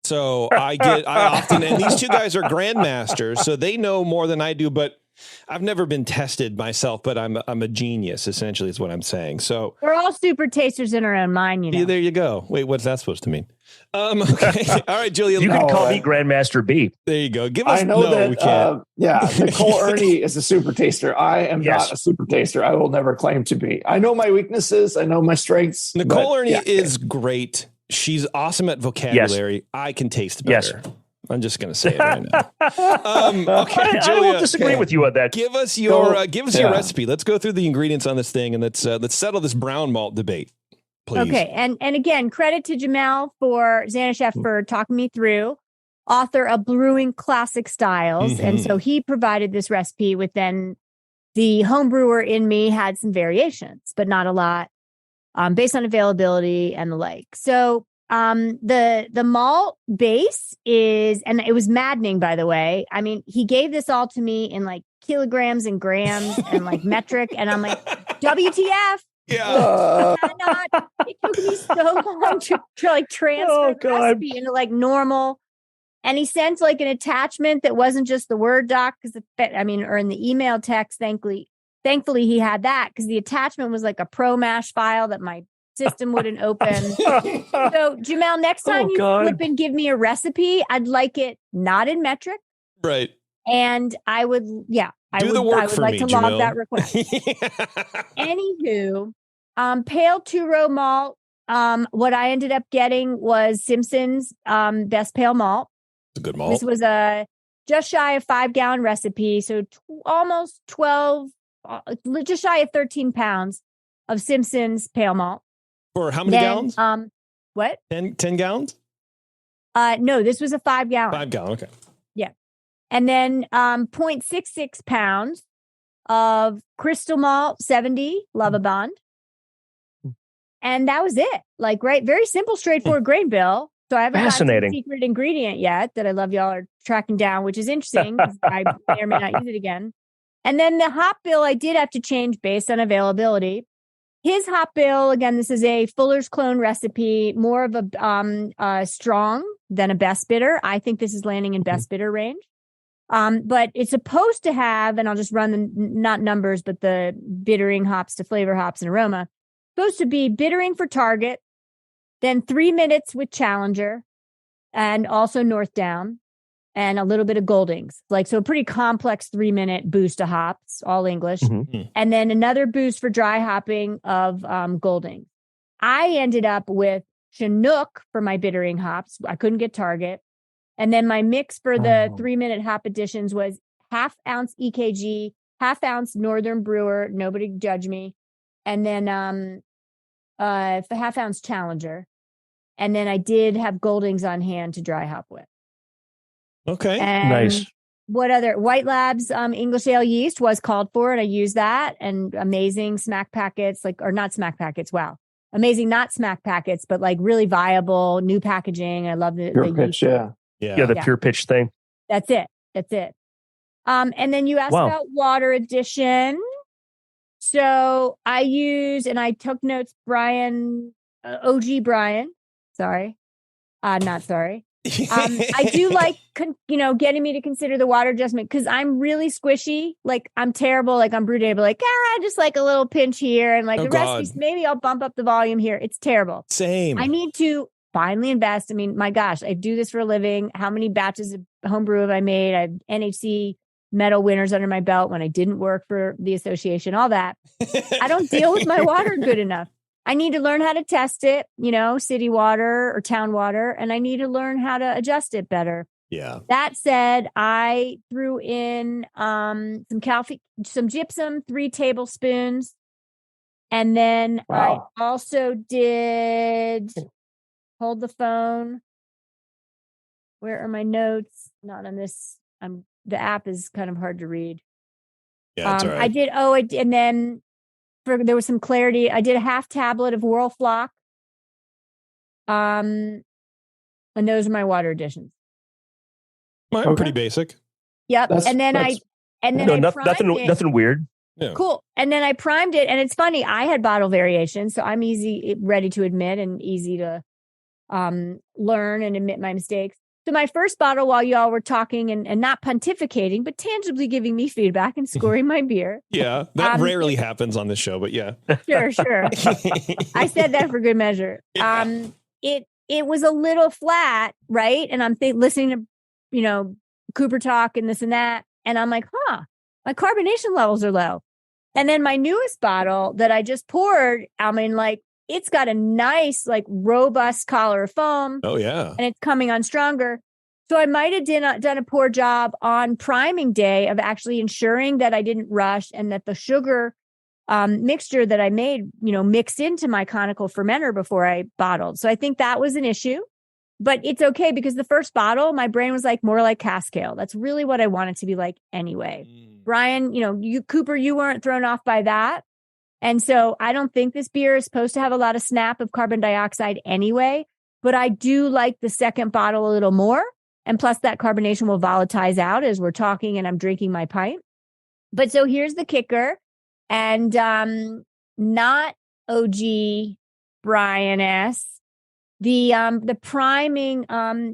So I often, and these two guys are grandmasters, so they know more than I do, but I've never been tested myself, but I'm a genius, essentially, is what I'm saying. So we're all super tasters in our own mind, Yeah, there you go. Wait, what's that supposed to mean? Okay. All right, Julia. You can call me Grandmaster B. There you go. Give us. I know that. We can't. Nicole Ernie is a super taster. I am not a super taster. I will never claim to be. I know my weaknesses. I know my strengths. Nicole Ernie is great. She's awesome at vocabulary. Yes. I can taste better. Yes. I'm just going to say it right now. Okay, Julia, I will disagree with you on that. Give us your recipe. Let's go through the ingredients on this thing, and let's settle this brown malt debate, please. Okay, and again, credit to Jamel for Xanashef for talking me through. author of Brewing Classic Styles. And so he provided this recipe with then the homebrewer in me had some variations, but not a lot, based on availability and the like. So the malt base is, and it was maddening, by the way. I mean, he gave this all to me in like kilograms and grams and like metric. And I'm like, WTF? Yeah. It took me so long to like transfer the recipe into like normal. And he sent like an attachment that wasn't just the Word doc, or in the email text. Thankfully he had that, because the attachment was like a Pro Mash file that my system wouldn't open. So Jamel, next time you flip and give me a recipe, I'd like it not in metric. Right. And I would like to log that request. Anywho, pale 2-row malt. What I ended up getting was Simpson's best pale malt. It's a good malt. This was a just shy of 5-gallon recipe, so almost 12, just shy of 13 pounds of Simpson's pale malt. For how many gallons? What? 10 gallons? No, this was a 5-gallon. 5-gallon, okay. Yeah. And then 0.66 pounds of Crystal Malt 70 Lava Bond. And that was it. Like, right, very simple, straightforward grain bill. So I haven't got the secret ingredient yet that I love y'all are tracking down, which is interesting, because I may or may not use it again. And then the hop bill I did have to change based on availability. His hop bill, again, this is a Fuller's Clone recipe, more of a strong than a best bitter. I think this is landing in best bitter range. But it's supposed to have, and I'll just run the, not numbers, but the bittering hops to flavor hops and aroma. Supposed to be bittering for Target, then 3 minutes with Challenger, and also North Down, and a little bit of Goldings. Like, so a pretty complex 3-minute boost of hops, all English. And then another boost for dry hopping of Goldings. I ended up with Chinook for my bittering hops. I couldn't get Target. And then my mix for the 3-minute hop additions was 1/2 ounce EKG, 1/2 ounce Northern Brewer, nobody judge me. And then 1/2 ounce Challenger. And then I did have Goldings on hand to dry hop with. Okay. And nice. What other? White Labs English ale yeast was called for, and I used that. And amazing smack packets, or not smack packets. Wow. Amazing, not smack packets, but like really viable new packaging. I love the pitch. yeast. The pure pitch thing. That's it. And then you asked about water addition. So I use, and I took notes, OG Brian. Sorry. Not sorry. I do like, getting me to consider the water adjustment, because I'm really squishy. Like, I'm terrible. Like, I'm brewed, like, just like a little pinch here. And like the recipes, maybe I'll bump up the volume here. It's terrible. Same. I need to finally invest. I mean, my gosh, I do this for a living. How many batches of homebrew have I made? I have NHC medal winners under my belt when I didn't work for the association, all that. I don't deal with my water good enough. I need to learn how to test it, city water or town water, and I need to learn how to adjust it better. Yeah. That said, I threw in some gypsum, 3 tablespoons. And then I also did, hold the phone. Where are my notes? Not on this. The app is kind of hard to read. Yeah, that's all right. And then there was some clarity. I did a 1/2 tablet of Whirlfloc. And those are my water additions. Pretty basic. Yep. Nothing weird. Yeah. Cool. And then I primed it, and it's funny. I had bottle variations, so I'm ready to admit, and easy to learn and admit my mistakes. So my first bottle, while y'all were talking and not pontificating, but tangibly giving me feedback and scoring my beer. Yeah, that rarely happens on this show, but yeah. Sure. I said that for good measure. Yeah. It was a little flat, right? And I'm listening to, Cooper talk and this and that. And I'm like, my carbonation levels are low. And then my newest bottle that I just poured, it's got a nice, robust collar of foam. Oh, yeah. And it's coming on stronger. So I might have done a poor job on priming day of actually ensuring that I didn't rush, and that the sugar mixture that I made, mixed into my conical fermenter before I bottled. So I think that was an issue But it's okay because the first bottle, my brain was like more like cask ale. That's really what I want it to be like anyway. Brian, Cooper, you weren't thrown off by that. And so I don't think this beer is supposed to have a lot of snap of carbon dioxide anyway, but I do like the second bottle a little more. And plus that carbonation will volatilize out as we're talking and I'm drinking my pint. But so here's the kicker, and not OG Brian S. The priming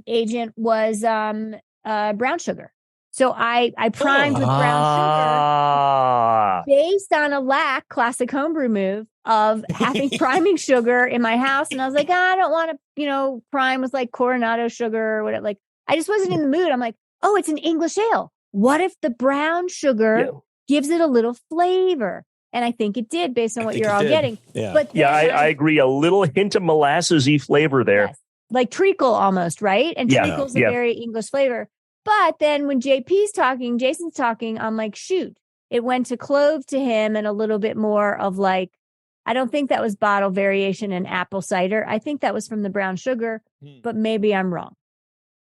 agent was brown sugar. So I primed with brown sugar based on a classic homebrew move of having priming sugar in my house. And I was like, I don't want to, prime with like Coronado sugar or whatever. Like, I just wasn't in the mood. I'm like, oh, it's an English ale. What if the brown sugar gives it a little flavor? And I think it did based on what you're all getting. Yeah. But I agree. A little hint of molassesy flavor there. Yes. Like treacle almost, right? And treacle's a very English flavor. But then when Jason's talking, I'm like, shoot, it went to clove to him and a little bit more of like, I don't think that was bottle variation and apple cider. I think that was from the brown sugar, but maybe I'm wrong.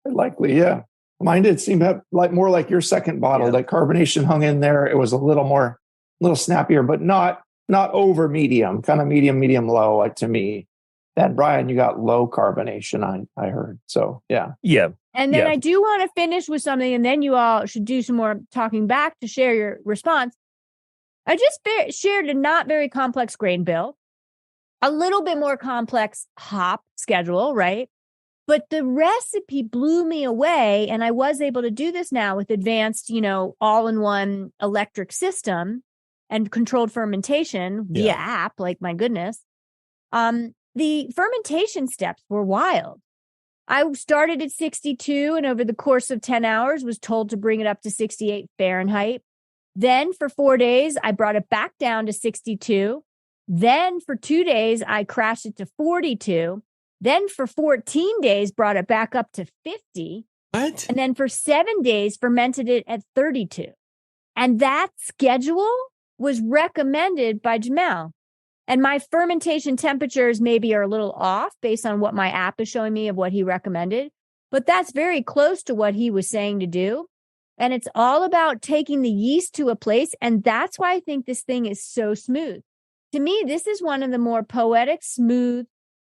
Likely, yeah. Mine did seem to have more like your second bottle. That carbonation hung in there. It was a little snappier, but not over medium, kind of medium low, like to me. Then Brian, you got low carbonation, I heard. So yeah. And then I do want to finish with something, and then you all should do some more talking back to share your response. I just shared a not very complex grain bill, a little bit more complex hop schedule, right? But the recipe blew me away, and I was able to do this now with advanced, all-in-one electric system and controlled fermentation via app. Like, my goodness. The fermentation steps were wild. I started at 62 and over the course of 10 hours was told to bring it up to 68 Fahrenheit. Then for 4 days, I brought it back down to 62. Then for 2 days, I crashed it to 42. Then for 14 days, brought it back up to 50. What? And then for 7 days, fermented it at 32. And that schedule was recommended by Jamel. And my fermentation temperatures maybe are a little off based on what my app is showing me of what he recommended. But that's very close to what he was saying to do. And it's all about taking the yeast to a place. And that's why I think this thing is so smooth. To me, this is one of the more poetic, smooth,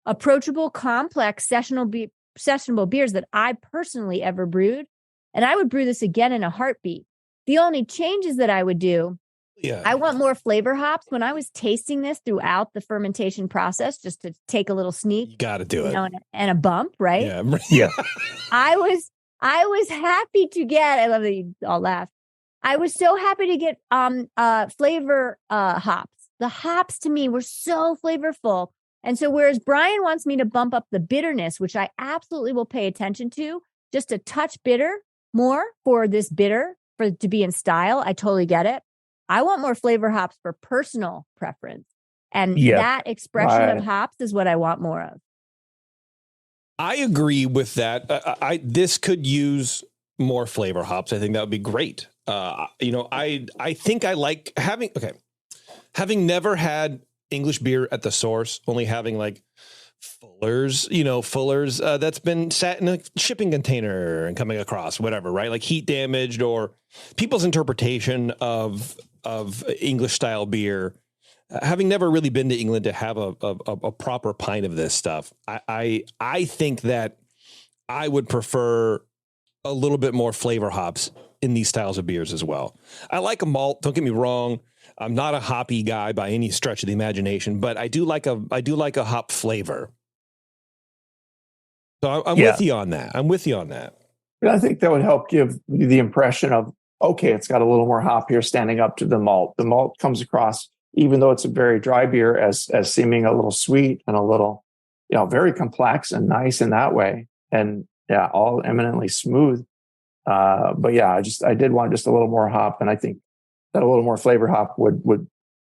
approachable, complex, sessionable beers that I personally ever brewed. And I would brew this again in a heartbeat. The only changes that I would do, I want more flavor hops. When I was tasting this throughout the fermentation process, just to take a little sneak, you got to do it, and a bump, right? Yeah. I was happy to get. I love that you all laugh. I was so happy to get flavor hops. The hops to me were so flavorful, and so whereas Brian wants me to bump up the bitterness, which I absolutely will pay attention to, just a touch bitter more for this bitter for it to be in style. I totally get it. I want more flavor hops for personal preference. And that expression of hops is what I want more of. I agree with that. This could use more flavor hops. I think that would be great. I think I like having never had English beer at the source, only having like Fuller's that's been sat in a shipping container and coming across whatever, right? Like heat damaged or people's interpretation of English style beer. Having never really been to England to have a proper pint of this stuff, I think that I would prefer a little bit more flavor hops in these styles of beers as well. I like a malt. Don't get me wrong. I'm not a hoppy guy by any stretch of the imagination, but I do like a hop flavor. So I'm with you on that. I think that would help give you the impression of, okay, it's got a little more hop here standing up to the malt. The malt comes across, even though it's a very dry beer, as seeming a little sweet and a little, very complex and nice in that way. And all eminently smooth. I did want just a little more hop. And I think that a little more flavor hop would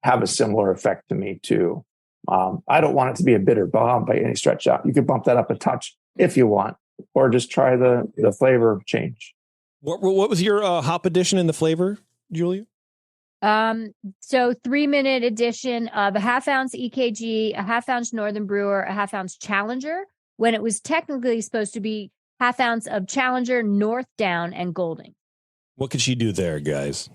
have a similar effect to me too. I don't want it to be a bitter bomb by any stretch out. You could bump that up a touch if you want, or just try the flavor change. What was your hop addition in the flavor, Julia? So 3-minute addition of a 1/2 ounce EKG, a 1/2 ounce Northern Brewer, a 1/2 ounce Challenger, when it was technically supposed to be half ounce of Challenger, North Down, and Golding. What could she do there, guys?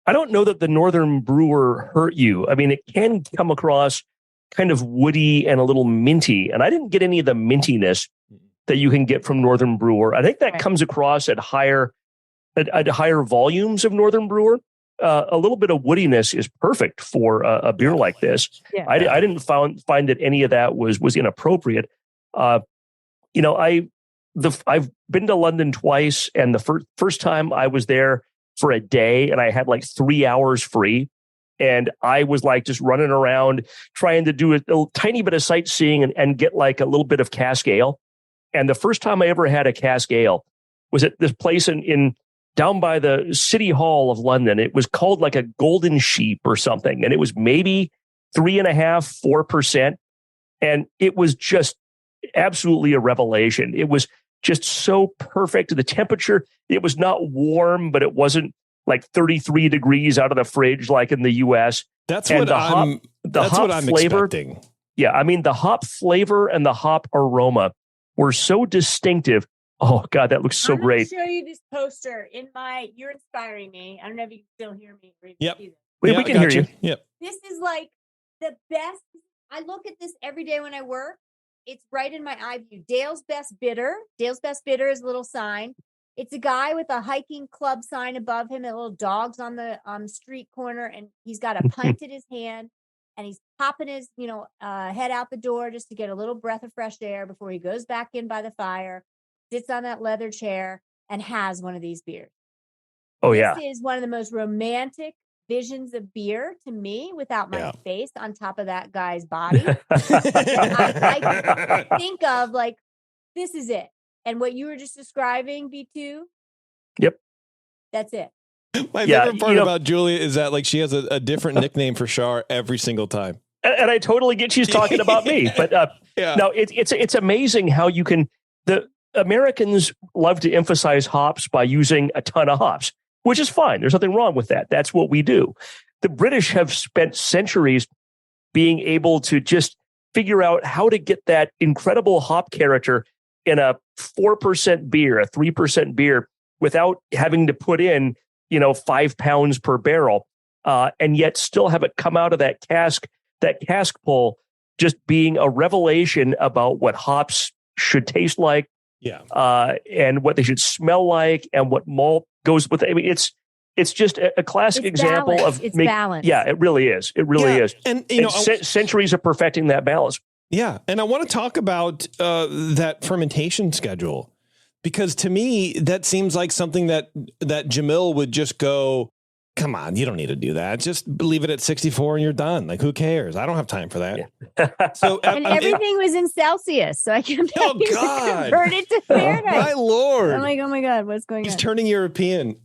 I don't know that the Northern Brewer hurt you. I mean, it can come across kind of woody and a little minty, and I didn't get any of the mintiness that you can get from Northern Brewer. I think that comes across at higher volumes of Northern Brewer. A little bit of woodiness is perfect for a beer like this. Yeah. I didn't find that any of that was inappropriate. I've been to London twice, and the first time I was there for a day, and I had like 3 hours free, and I was like just running around trying to do a tiny bit of sightseeing and get like a little bit of cask ale. And the first time I ever had a cask ale was at this place in down by the City Hall of London. It was called like a Golden Sheep or something, and it was maybe 3.5%, 4%, and it was just absolutely a revelation. It was just so perfect. The temperature, it was not warm, but it wasn't like 33 degrees out of the fridge like in the US. That's what I'm expecting. Yeah, I mean, the hop flavor and the hop aroma were so distinctive. Oh God, that looks so great. I'm going to show you this poster you're inspiring me. I don't know if you can still hear me. Yep. We can hear you. Yep. This is like the best. I look at this every day when I work. It's right in my eye view. Dale's Best Bitter. Dale's Best Bitter is a little sign. It's a guy with a hiking club sign above him and little dogs on the street corner. And he's got a pint in his hand, and he's popping his, head out the door just to get a little breath of fresh air before he goes back in by the fire, sits on that leather chair, and has one of these beers. Oh, yeah. This is one of the most romantic visions of beer to me without my face on top of that guy's body. I think of like, this is it. And what you were just describing, B2? Yep. That's it. My favorite part about Julia is that like she has a different nickname for Char every single time. And I totally get she's talking about me. But no, it's amazing how you can... The Americans love to emphasize hops by using a ton of hops, which is fine. There's nothing wrong with that. That's what we do. The British have spent centuries being able to just figure out how to get that incredible hop character in a 4% beer, a 3% beer, without having to put in, 5 pounds per barrel, and yet still have it come out of that cask pull, just being a revelation about what hops should taste like, and what they should smell like, and what malt goes with it. I mean, it's just a classic example of balance. Yeah, it really is. It really is. And centuries of perfecting that balance. Yeah, and I want to talk about that fermentation schedule, because to me that seems like something that Jamil would just go, come on, you don't need to do that. Just leave it at 64 and you're done. Like, who cares? I don't have time for that. Yeah. So everything was in Celsius, so I can convert it to Fahrenheit. My Lord! I'm like, oh my God, what's going on? He's turning European.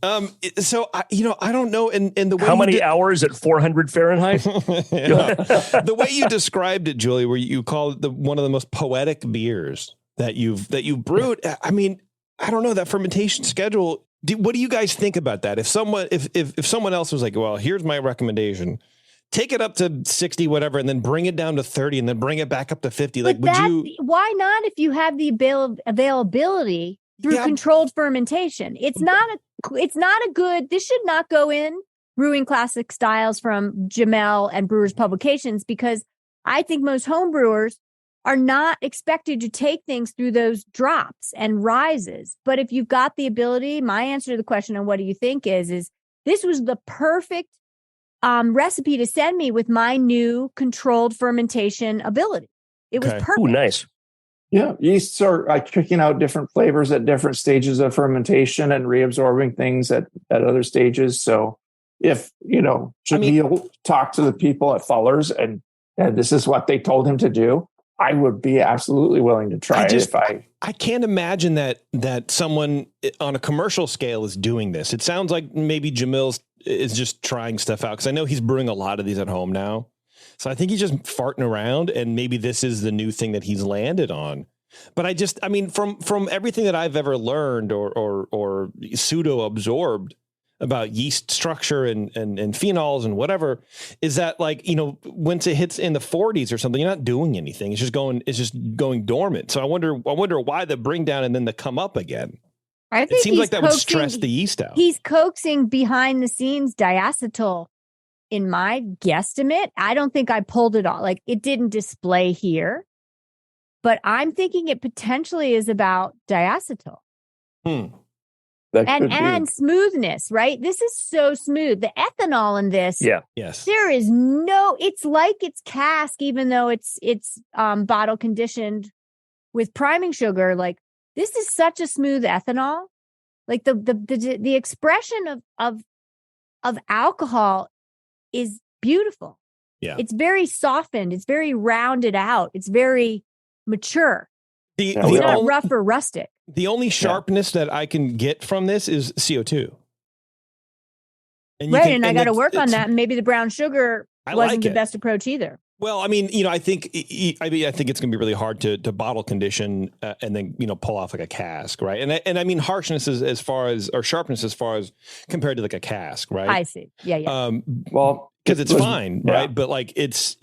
So I don't know. And the way how many hours at 400 Fahrenheit? The way you described it, Julie, where you called it one of the most poetic beers that you've brewed. I mean, I don't know, that fermentation schedule. What do you guys think about that? If someone else was like, well, here's my recommendation, take it up to 60, whatever, and then bring it down to 30 and then bring it back up to 50. Like, why not if you have the availability through controlled fermentation? It's not a good, this should not go in Brewing Classic Styles from Jamel and Brewers Publications, because I think most home brewers are not expected to take things through those drops and rises. But if you've got the ability, my answer to the question on what do you think is this was the perfect recipe to send me with my new controlled fermentation ability. It was perfect. Ooh, nice. Yeah, yeasts are kicking out different flavors at different stages of fermentation and reabsorbing things at other stages. So if, Jamil talked to the people at Fuller's and this is what they told him to do, I would be absolutely willing to try it. I can't imagine that someone on a commercial scale is doing this. It sounds like maybe Jamil is just trying stuff out, because I know he's brewing a lot of these at home now. So I think he's just farting around, and maybe this is the new thing that he's landed on. But from everything that I've ever learned or pseudo absorbed about yeast structure and phenols and whatever, is that like, once it hits in the 40s or something, you're not doing anything. It's just going dormant. So I wonder why the bring down and then the come up again. I think it seems like that would stress the yeast out. He's coaxing behind the scenes diacetyl in my guesstimate. I don't think I pulled it all. Like, it didn't display here, but I'm thinking it potentially is about diacetyl. And smoothness, right? This is so smooth. The ethanol in this, yes, there is it's like it's cask, even though it's bottle conditioned with priming sugar. Like, this is such a smooth ethanol. Like the expression of alcohol is beautiful. Yeah, it's very softened. It's very rounded out. It's very mature. It's not rough or rustic. The only sharpness that I can get from this is CO2. And I got to work on that. And maybe the brown sugar wasn't the best approach either. Well, I mean, I think it's going to be really hard to bottle condition and then, pull off like a cask, right? And I mean harshness as far as, or sharpness as far as compared to like a cask, right? I see. Yeah. Well, because it's fine, right? But like yes,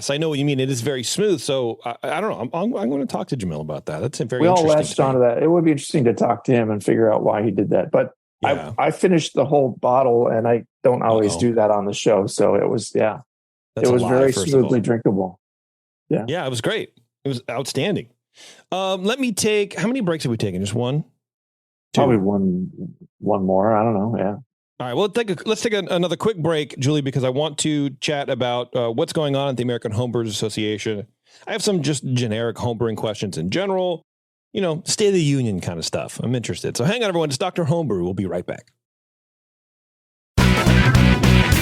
I know what you mean. It is very smooth. So I don't know. I'm going to talk to Jamil about that. That's a very interesting. We all latched onto that. It would be interesting to talk to him and figure out why he did that. But I finished the whole bottle, and I don't always do that on the show. So it was it was very smoothly drinkable. Yeah, it was great. It was outstanding. Let me take. How many breaks have we taken? Just one? Two? Probably one more. I don't know. Yeah. All right. Well, let's take another quick break, Julie, because I want to chat about what's going on at the American Homebrewers Association. I have some just generic homebrewing questions in general, State of the Union kind of stuff. I'm interested. So hang on, everyone. It's Dr. Homebrew. We'll be right back.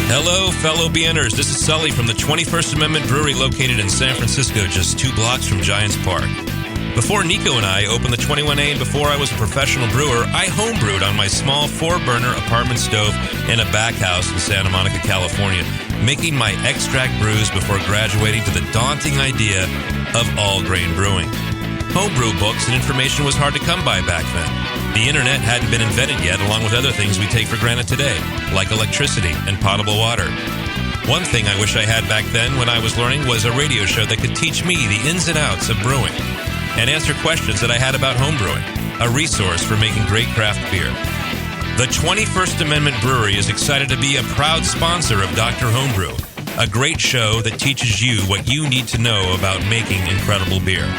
Hello, fellow BNers. This is Sully from the 21st Amendment Brewery located in San Francisco, just 2 blocks from Giants Park. Before Nico and I opened the 21A and before I was a professional brewer, I homebrewed on my small 4-burner apartment stove in a back house in Santa Monica, California, making my extract brews before graduating to the daunting idea of all-grain brewing. Homebrew books and information was hard to come by back then. The internet hadn't been invented yet, along with other things we take for granted today, like electricity and potable water. One thing I wish I had back then when I was learning was a radio show that could teach me the ins and outs of brewing and answer questions that I had about homebrewing, a resource for making great craft beer. The 21st Amendment Brewery is excited to be a proud sponsor of Dr. Homebrew, a great show that teaches you what you need to know about making incredible beer.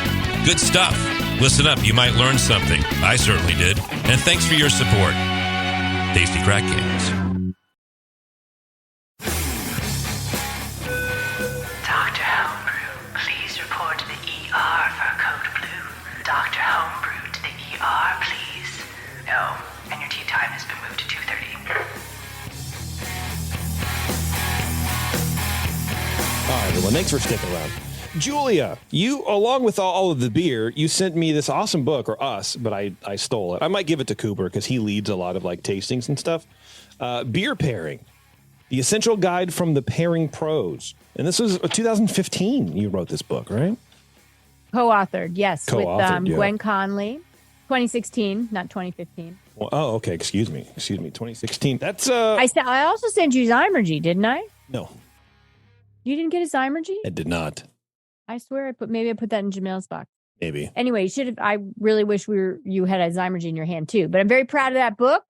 Good stuff. Listen up, you might learn something. I certainly did. And thanks for your support. Tasty Crack Games. Dr. Homebrew, please report to the ER for code blue. Dr. Homebrew to the ER, please. No, and your tea time has been moved to 2:30. All right, everyone. Thanks for sticking around. Julia, you, along with all of the beer, you sent me this awesome book, or us, but I stole it. I might give it to Cooper because he leads a lot of like tastings and stuff. Beer Pairing, the essential guide from the pairing pros. And this was 2015. You wrote this book, right? Co-authored, yes, with Gwen Conley. 2016, not 2015. Well, oh, okay. Excuse me. 2016. That's I also sent you Zymergy, didn't I? No. You didn't get a Zymergy? I did not. I swear I put that in Jamil's box. Maybe. Anyway, you should have. I really wish you had a Zymergy in your hand too. But I'm very proud of that book.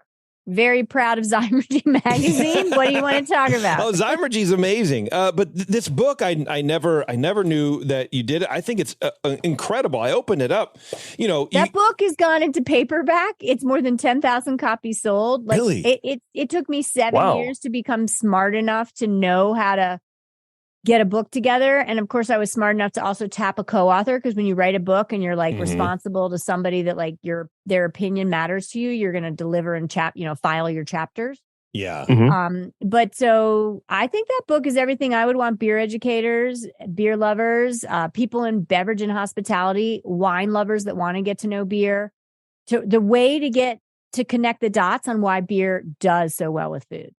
Very proud of Zymergy magazine. What do you want to talk about? Oh, Zymergy is amazing. But this book, I never knew that you did it. I think it's incredible. I opened it up. That book has gone into paperback. It's more than 10,000 copies sold. Like, really? It took me 7 years to become smart enough to know how to get a book together. And of course, I was smart enough to also tap a co-author, because when you write a book and you're like responsible to somebody that like their opinion matters to you, you're going to deliver and file your chapters. Yeah. But so I think that book is everything I would want beer educators, beer lovers, people in beverage and hospitality, wine lovers that want to get to know beer, the way to get to connect the dots on why beer does so well with food.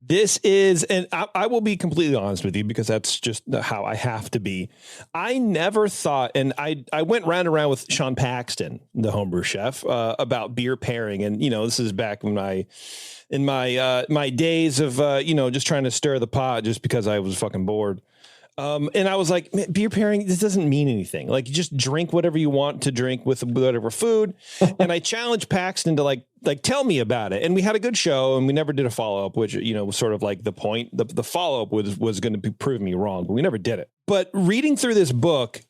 This is, and I will be completely honest with you because that's just how I have to be. I never thought, and I went round and round with Sean Paxton, the homebrew chef, about beer pairing. And, this is back in my days of, just trying to stir the pot just because I was fucking bored. And I was like, beer pairing, this doesn't mean anything. Like, you just drink whatever you want to drink with whatever food. And I challenged Paxton to like tell me about it. And we had a good show, and we never did a follow up, which was sort of like the point. The follow up was going to prove me wrong, but we never did it. But reading through this book,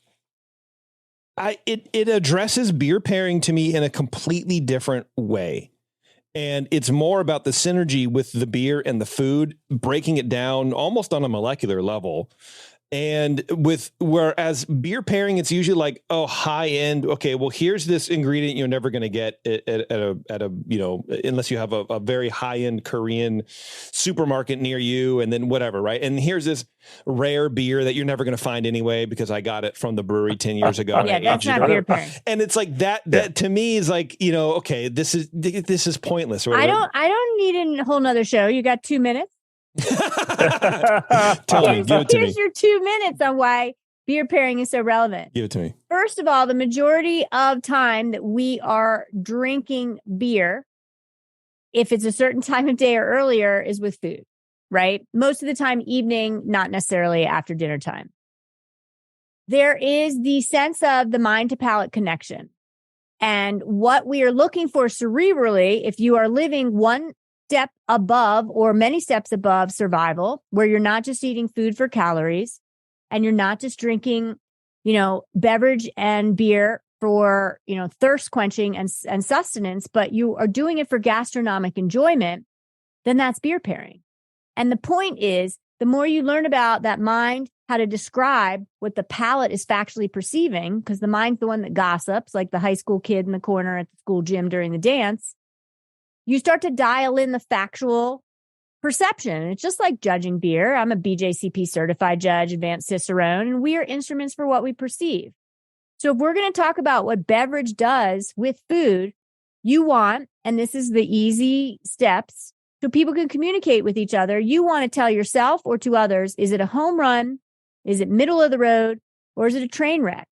it addresses beer pairing to me in a completely different way. And it's more about the synergy with the beer and the food, breaking it down almost on a molecular level. And whereas beer pairing, it's usually like, oh, high end. Okay, well, here's this ingredient you're never going to get at a unless you have a very high end Korean supermarket near you, and then whatever, right? And here's this rare beer that you're never going to find anyway because I got it from the brewery 10 years ago. Yeah, that's not beer pairing. And it's like that to me is like, okay, this is pointless. Or I don't need a whole nother show. You got 2 minutes. Here's your 2 minutes on why beer pairing is so relevant. Give it to me. First of all, the majority of time that we are drinking beer, if it's a certain time of day or earlier, is with food, right? Most of the time, evening, not necessarily after dinner time. There is the sense of the mind to palate connection. And what we are looking for cerebrally, if you are living one step above or many steps above survival, where you're not just eating food for calories and you're not just drinking, beverage and beer for, thirst quenching and sustenance, but you are doing it for gastronomic enjoyment, then that's beer pairing. And the point is, the more you learn about that mind, how to describe what the palate is factually perceiving, because the mind's the one that gossips, like the high school kid in the corner at the school gym during the dance, you start to dial in the factual perception. It's just like judging beer. I'm a BJCP certified judge, advanced Cicerone, and we are instruments for what we perceive. So if we're going to talk about what beverage does with food, you want, and this is the easy steps so people can communicate with each other, you want to tell yourself or to others, is it a home run? Is it middle of the road? Or is it a train wreck?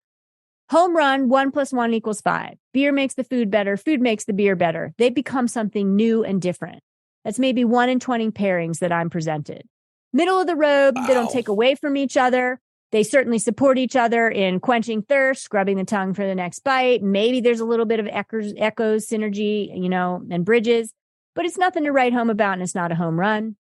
Home run, 1 + 1 = 5. Beer makes the food better. Food makes the beer better. They become something new and different. That's maybe 1 in 20 pairings that I'm presented. Middle of the road, They don't take away from each other. They certainly support each other in quenching thirst, scrubbing the tongue for the next bite. Maybe there's a little bit of echoes, synergy, and bridges, but it's nothing to write home about, and it's not a home run.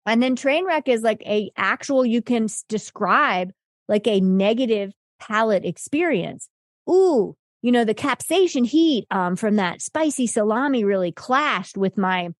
And then train wreck is like you can describe like a negative palate experience. Ooh, the capsaicin heat from that spicy salami really clashed with my,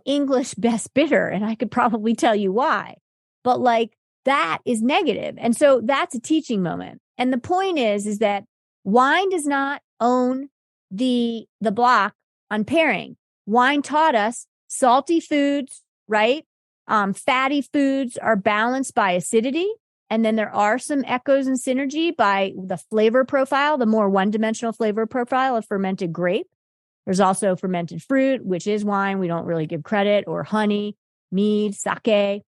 English best bitter. And I could probably tell you why. But like that is negative. And so that's a teaching moment. And the point is that wine does not own the block on pairing. Wine taught us salty foods, right? Fatty foods are balanced by acidity. And then there are some echoes and synergy by the flavor profile, the more one-dimensional flavor profile of fermented grape. There's also fermented fruit, which is wine. We don't really give credit, or honey, mead, sake.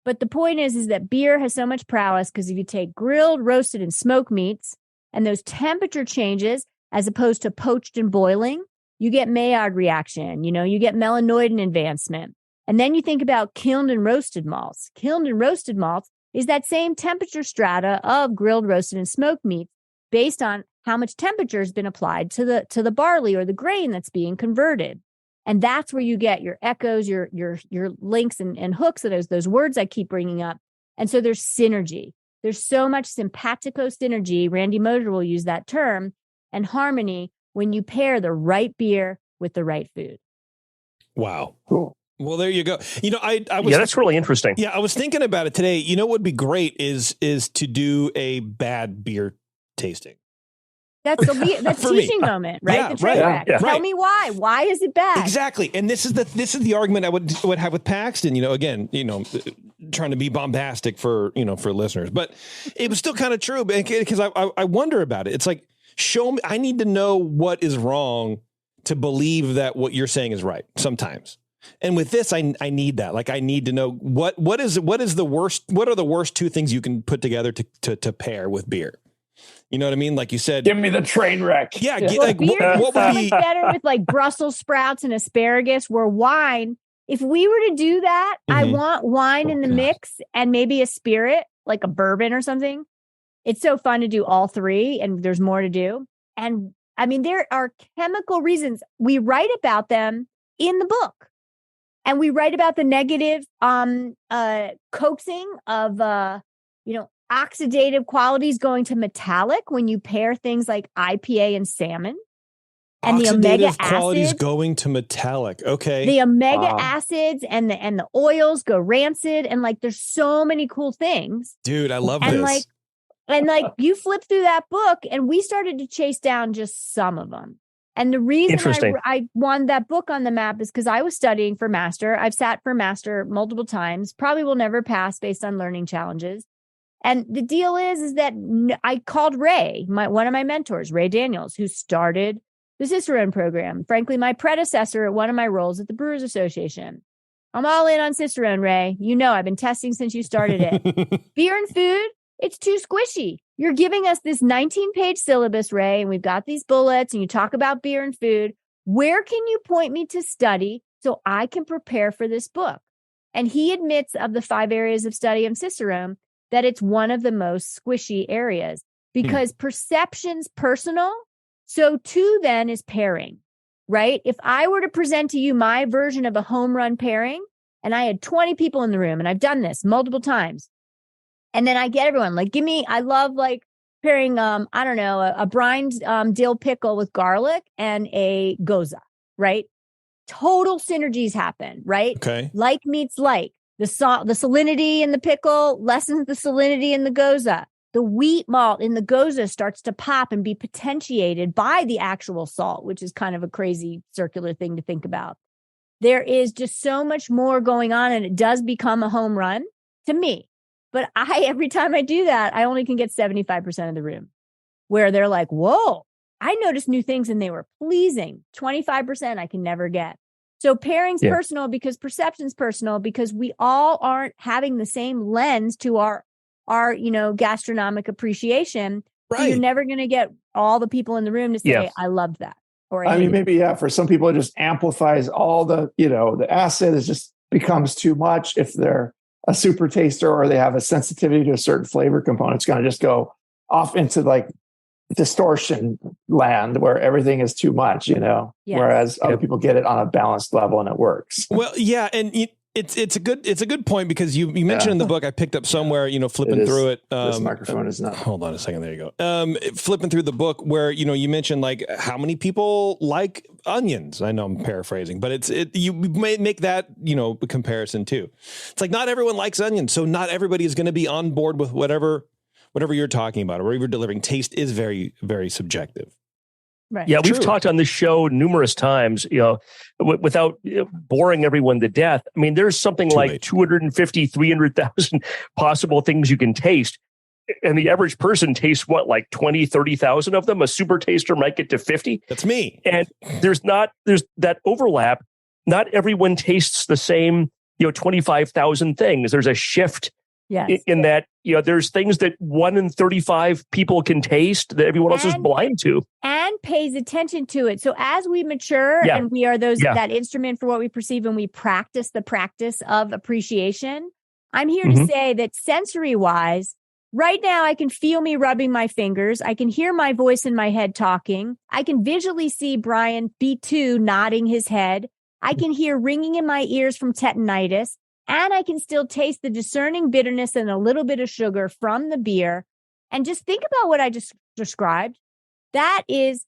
But the point is that beer has so much prowess because if you take grilled, roasted, and smoked meats and those temperature changes as opposed to poached and boiling, you get Maillard reaction, you get melanoidin advancement. And then you think about kilned and roasted malts. Kilned and roasted malts is that same temperature strata of grilled, roasted, and smoked meats based on how much temperature has been applied to the barley or the grain that's being converted. And that's where you get your echoes, your links and hooks, and those words I keep bringing up. And so there's synergy. There's so much simpatico synergy, Randy Moser will use that term, and harmony when you pair the right beer with the right food. Wow. Cool. Well, there you go. I was, that's really interesting. Yeah, I was thinking about it today. What would be great is to do a bad beer tasting. That's teaching moment, right? Yeah, the train wreck. Yeah. Tell me why. Why is it bad? Exactly. And this is the argument I would have with Paxton. Again, trying to be bombastic for listeners, but it was still kind of true because I wonder about it. It's like, show me. I need to know what is wrong to believe that what you're saying is right. Sometimes. And with this, I need that. Like, I need to know what are the worst two things you can put together to pair with beer? You know what I mean? Like you said, give me the train wreck. Yeah. Well, beer is so much better with like Brussels sprouts and asparagus, where wine, if we were to do that, I want wine in the mix and maybe a spirit, like a bourbon or something. It's so fun to do all three, and there's more to do. And I mean, there are chemical reasons. We write about them in the book. And we write about the negative coaxing of, oxidative qualities going to metallic when you pair things like IPA and salmon. And the omega qualities acids going to metallic. Okay. The omega acids and the oils go rancid. And like, there's so many cool things. Dude, I love this. And you flip through that book, and we started to chase down just some of them. And the reason I wanted that book on the map is because I was studying for master. I've sat for master multiple times, probably will never pass based on learning challenges. And the deal is that I called Ray, one of my mentors, Ray Daniels, who started the Cicerone program. Frankly, my predecessor at one of my roles at the Brewers Association. I'm all in on Cicerone, Ray. You know, I've been testing since you started it. Beer and food, it's too squishy. You're giving us this 19-page syllabus, Ray, and we've got these bullets, and you talk about beer and food. Where can you point me to study so I can prepare for this book? And he admits, of the 5 areas of study of Cicerone, that it's one of the most squishy areas, because perception's personal. So too then is pairing, right? If I were to present to you my version of a home run pairing, and I had 20 people in the room, and I've done this multiple times, and then I get everyone like, I love like pairing, a brined dill pickle with garlic and a goza, right? Total synergies happen, right? Okay. Like meets like. The salinity in the pickle lessens the salinity in the goza. The wheat malt in the goza starts to pop and be potentiated by the actual salt, which is kind of a crazy circular thing to think about. There is just so much more going on, and it does become a home run to me. But every time I do that, I only can get 75% of the room, where they're like, whoa, I noticed new things and they were pleasing. 25% I can never get. So pairing's personal because perception's personal, because we all aren't having the same lens to our gastronomic appreciation. Right. So you're never going to get all the people in the room to say, I loved that. Or maybe, for some people, it just amplifies all the acid. It just becomes too much. If they're a super taster or they have a sensitivity to a certain flavor component, it's going to just go off into like distortion land where everything is too much, whereas other people get it on a balanced level and it works. Well, yeah. And it's a good point, because you mentioned in the book, I picked up somewhere, flipping through it. This microphone is not. Hold on a second. There you go. Flipping through the book where, you mentioned like how many people like onions. I know I'm paraphrasing, but you may make that, comparison too. It's like, not everyone likes onions. So not everybody is going to be on board with whatever you're talking about or whatever you're delivering. Taste is very, very subjective. Right. Yeah, we've talked on this show numerous times, without boring everyone to death. I mean, there's something like 250, 300,000 possible things you can taste. And the average person tastes like 20, 30,000 of them. A super taster might get to 50. That's me. And there's that overlap. Not everyone tastes the same, 25,000 things. There's a shift in that, there's things that 1 in 35 people can taste that everyone else is blind to. And pays attention to it. So as we mature and we are that instrument for what we perceive, and we practice the practice of appreciation, I'm here to say that sensory wise, right now I can feel me rubbing my fingers. I can hear my voice in my head talking. I can visually see Brian B2 nodding his head. I can hear ringing in my ears from tetanitis. And I can still taste the discerning bitterness and a little bit of sugar from the beer. And just think about what I just described. That is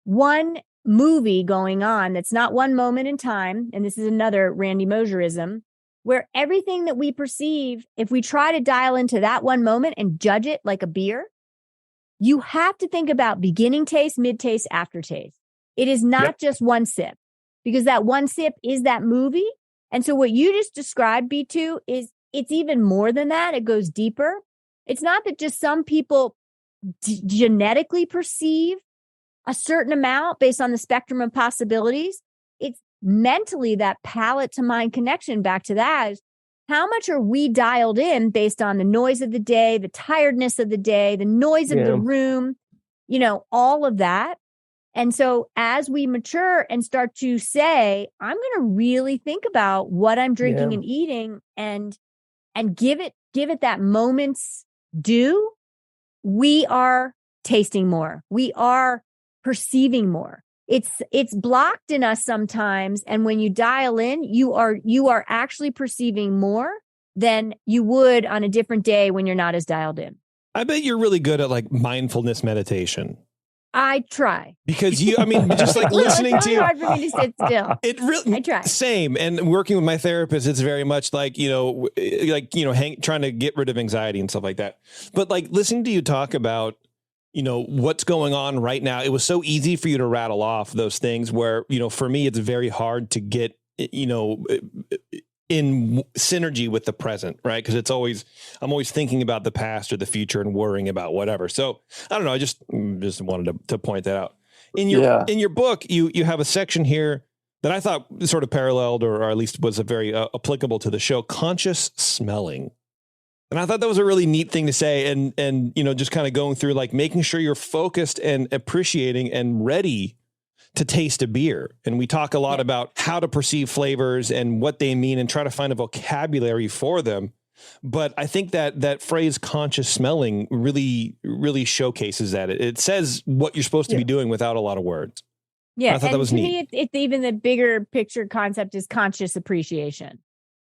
one movie going on. That's not one moment in time. And this is another Randy Mosierism, where everything that we perceive, if we try to dial into that one moment and judge it like a beer, you have to think about beginning taste, mid taste, aftertaste. It is not just one sip, because that one sip is that movie. And so what you just described, B2, is it's even more than that. It goes deeper. It's not that just some people genetically perceive a certain amount based on the spectrum of possibilities. It's mentally, that palate to mind connection, back to that, is how much are we dialed in based on the noise of the day, the tiredness of the day, the noise of the room, all of that. And so as we mature and start to say, I'm going to really think about what I'm drinking and eating and give it that moment's due, we are tasting more. We are perceiving more. It's blocked in us sometimes. And when you dial in, you are actually perceiving more than you would on a different day when you're not as dialed in. I bet you're really good at like mindfulness meditation. I try. Because just like listening it's really to hard for me to sit still. It really, I try. Same. And working with my therapist, it's very much like, trying to get rid of anxiety and stuff like that. But like listening to you talk about, what's going on right now. It was so easy for you to rattle off those things where, for me, it's very hard to get, in synergy with the present, right? Because I'm always thinking about the past or the future and worrying about whatever. So I don't know. I just wanted to point that out. In your book, you have a section here that I thought sort of paralleled or at least was a very applicable to the show, conscious smelling. And I thought that was a really neat thing to say. And just kind of going through like making sure you're focused and appreciating and ready to taste a beer. And we talk a lot about how to perceive flavors and what they mean and try to find a vocabulary for them. But I think that phrase conscious smelling really, really showcases that. It says what you're supposed to be doing without a lot of words. Yeah. I thought that was neat. Me, it's even the bigger picture concept is conscious appreciation,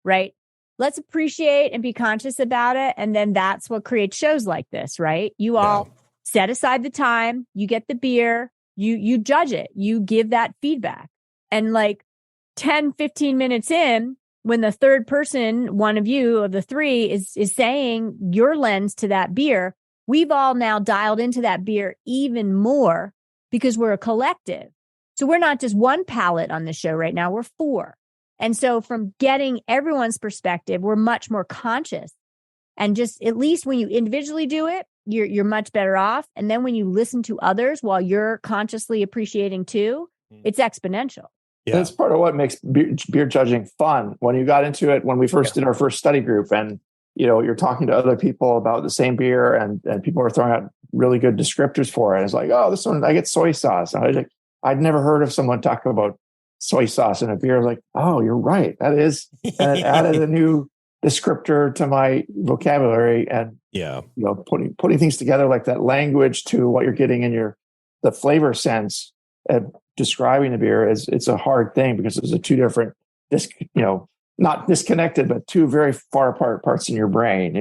right? Let's appreciate and be conscious about it. And then that's what creates shows like this, right? You all set aside the time, you get the beer, you judge it, you give that feedback. And like 10, 15 minutes in, when the third person, one of you of the three is saying your lens to that beer, we've all now dialed into that beer even more because we're a collective. So we're not just one palate on the show right now, we're four. And so from getting everyone's perspective, we're much more conscious. And just at least when you individually do it, you're much better off. And then when you listen to others while you're consciously appreciating too, it's exponential. Yeah. That's part of what makes beer judging fun. When you got into it, when we first did our first study group and, you're talking to other people about the same beer and people are throwing out really good descriptors for it. It's like, oh, this one, I get soy sauce. I'd never heard of someone talk about soy sauce in a beer. Like, oh, you're right. That is, and it added a new descriptor to my vocabulary and, putting things together like that language to what you're getting in the flavor sense and describing the beer it's a hard thing because there's two different, not disconnected, but two very far apart parts in your brain,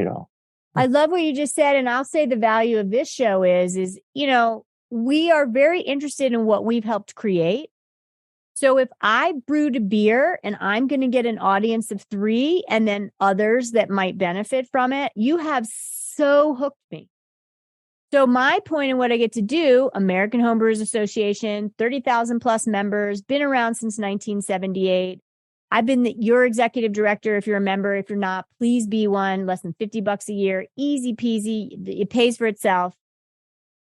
I love what you just said. And I'll say the value of this show is, we are very interested in what we've helped create. So if I brewed a beer and I'm going to get an audience of 3 and then others that might benefit from it, you have so hooked me. So my point in what I get to do, American Homebrewers Association, 30,000 plus members, been around since 1978. I've been your executive director. If you're a member, if you're not, please be one. Less than $50 a year, easy peasy. It pays for itself.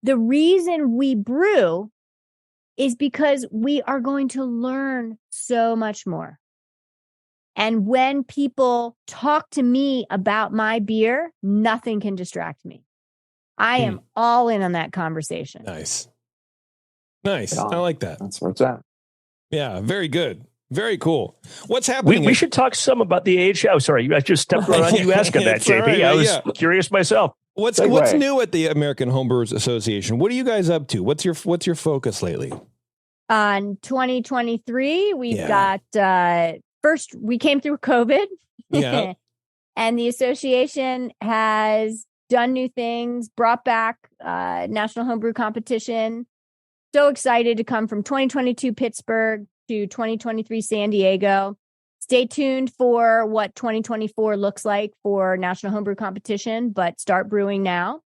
The reason we brew is because we are going to learn so much more. And when people talk to me about my beer, nothing can distract me. I am all in on that conversation. Nice. I like that. That's where it's at. Yeah, very good. Very cool. What's happening? We should talk some about the AHL. Oh, sorry, I just stepped on you asking that, JP. Right, I was curious myself. What's new at the American Homebrewers Association? What are you guys up to? What's your focus lately? On 2023, we've got first we came through COVID. Yeah. And the association has done new things, brought back National Homebrew Competition. So excited to come from 2022 Pittsburgh to 2023 San Diego. Stay tuned for what 2024 looks like for National Homebrew Competition, but start brewing now.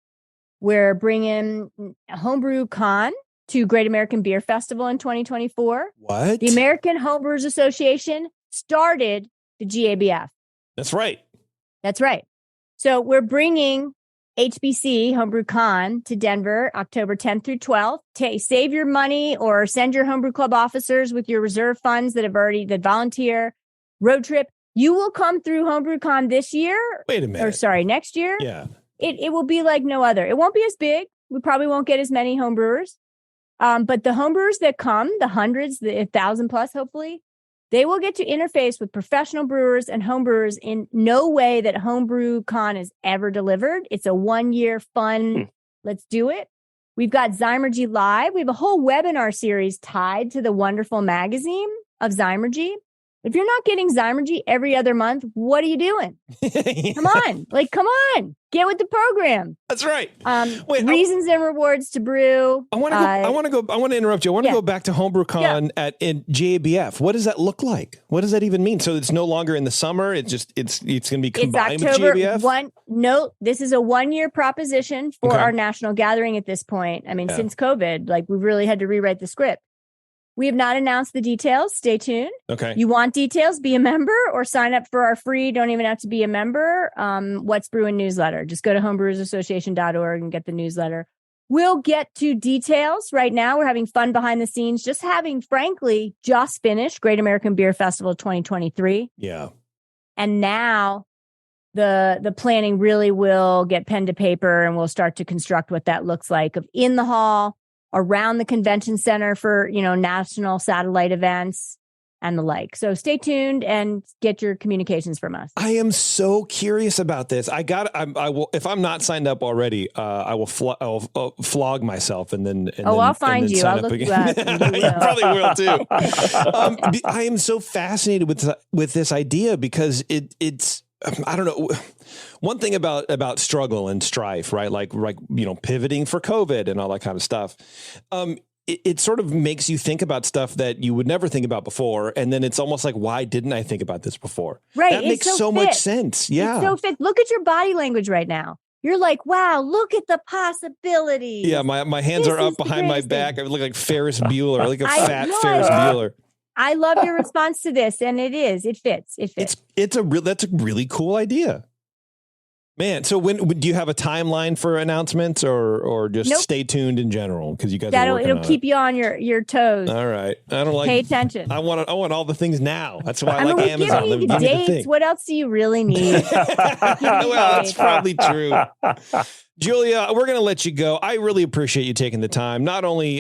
We're bringing Homebrew Con to Great American Beer Festival in 2024. What? The American Homebrewers Association started the GABF. That's right. That's right. So we're bringing HBC Homebrew Con to Denver, October 10th through 12th. Save your money or send your Homebrew Club officers with your reserve funds that volunteer. Road trip. You will come through Homebrew Con this year. Wait a minute. Or sorry, next year. Yeah. It will be like no other. It won't be as big. We probably won't get as many homebrewers. But the homebrewers that come, the hundreds, the 1,000 plus, hopefully, they will get to interface with professional brewers and homebrewers in no way that Homebrew Con has ever delivered. It's a 1-year fun. Let's do it. We've got Zymergy Live. We have a whole webinar series tied to the wonderful magazine of Zymergy. If you're not getting Zymergy every other month, what are you doing? Come on. Get with the program. That's right. Reasons and rewards to brew. I want to interrupt you. I want to go back to HomebrewCon in JABF. What does that look like? What does that even mean? So it's no longer in the summer. It's going to be combined with JABF? This is a 1-year proposition for our national gathering at this point. I mean, since COVID, we've really had to rewrite the script. We have not announced the details. Stay tuned. Okay. You want details? Be a member or sign up for our free. Don't even have to be a member. What's Brewing newsletter. Just go to homebrewersassociation.org and get the newsletter. We'll get to details right now. We're having fun behind the scenes. Just finished Great American Beer Festival 2023. Yeah. And now the planning really will get pen to paper, and we'll start to construct what that looks like of in the hall, around the convention center for, national satellite events and the like. So stay tuned and get your communications from us. I am so curious about this. I will, if I'm not signed up already, I will flog myself and I'll find you. I'll look you up. You probably will too. I am so fascinated with this idea because it's, I don't know. One thing about struggle and strife, right? Like pivoting for COVID and all that kind of stuff. It sort of makes you think about stuff that you would never think about before. And then it's almost like, why didn't I think about this before? Right. That makes so much sense. Yeah. It's so fit. Look at your body language right now. You're like, wow, look at the possibilities. Yeah. My hands are up behind my back. I look like Ferris Bueller, like a fat Ferris Bueller. I love your response to this, and it fits. That's a really cool idea, man. So do you have a timeline for announcements, or just stay tuned in general? Because you guys it'll keep you on your toes. All right, I don't pay attention. I want all the things now. That's why I like Amazon. Giving you the dates. What else do you really need? Well, that's probably true. Julia, we're going to let you go. I really appreciate you taking the time, not only,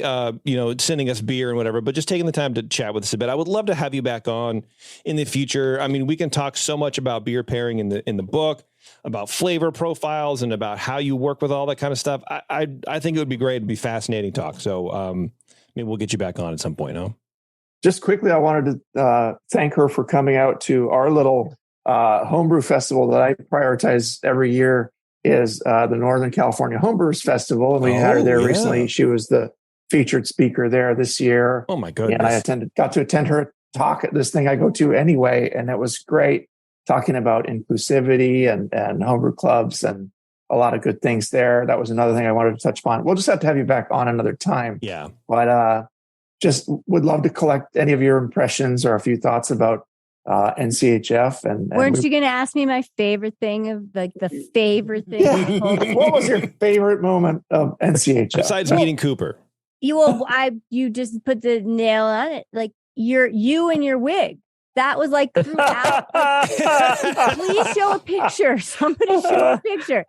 sending us beer and whatever, but just taking the time to chat with us a bit. I would love to have you back on in the future. I mean, we can talk so much about beer pairing in the book, about flavor profiles and about how you work with all that kind of stuff. I think it would be great. It'd be fascinating talk. So maybe we'll get you back on at some point. Huh? Just quickly, I wanted to thank her for coming out to our little homebrew festival that I prioritize every year. Is the Northern California Homebrewers Festival. And we had her there recently. She was the featured speaker there this year. Oh my goodness. And I got to attend her talk at this thing I go to anyway. And it was great talking about inclusivity and homebrew clubs and a lot of good things there. That was another thing I wanted to touch upon. We'll just have to have you back on another time. Yeah. But just would love to collect any of your impressions or a few thoughts about NCHF. And weren't you going to ask me my favorite thing of the favorite thing? Yeah. What was your favorite moment of NCHF besides meeting Cooper? You just put the nail on it. Like you and your wig. That was like throughout. Please show a picture. Somebody show a picture.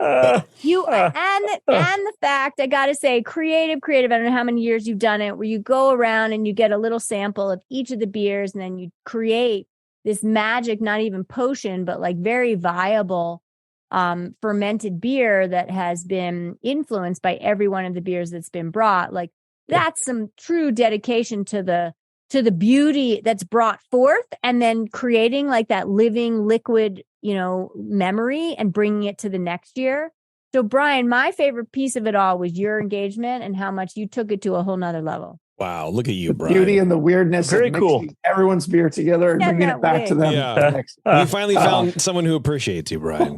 You and the fact, I got to say, creative. I don't know how many years you've done it, where you go around and you get a little sample of each of the beers, and then you create this magic, not even potion, but like very viable fermented beer that has been influenced by every one of the beers that's been brought. Like that's some true dedication to the beauty that's brought forth, and then creating like that living liquid, memory and bringing it to the next year. So Brian, my favorite piece of it all was your engagement and how much you took it to a whole nother level. Wow, look at you, Brian. Beauty and the weirdness. Very of cool. mixing everyone's beer together and bringing it back to them. Yeah. You finally found someone who appreciates you, Brian.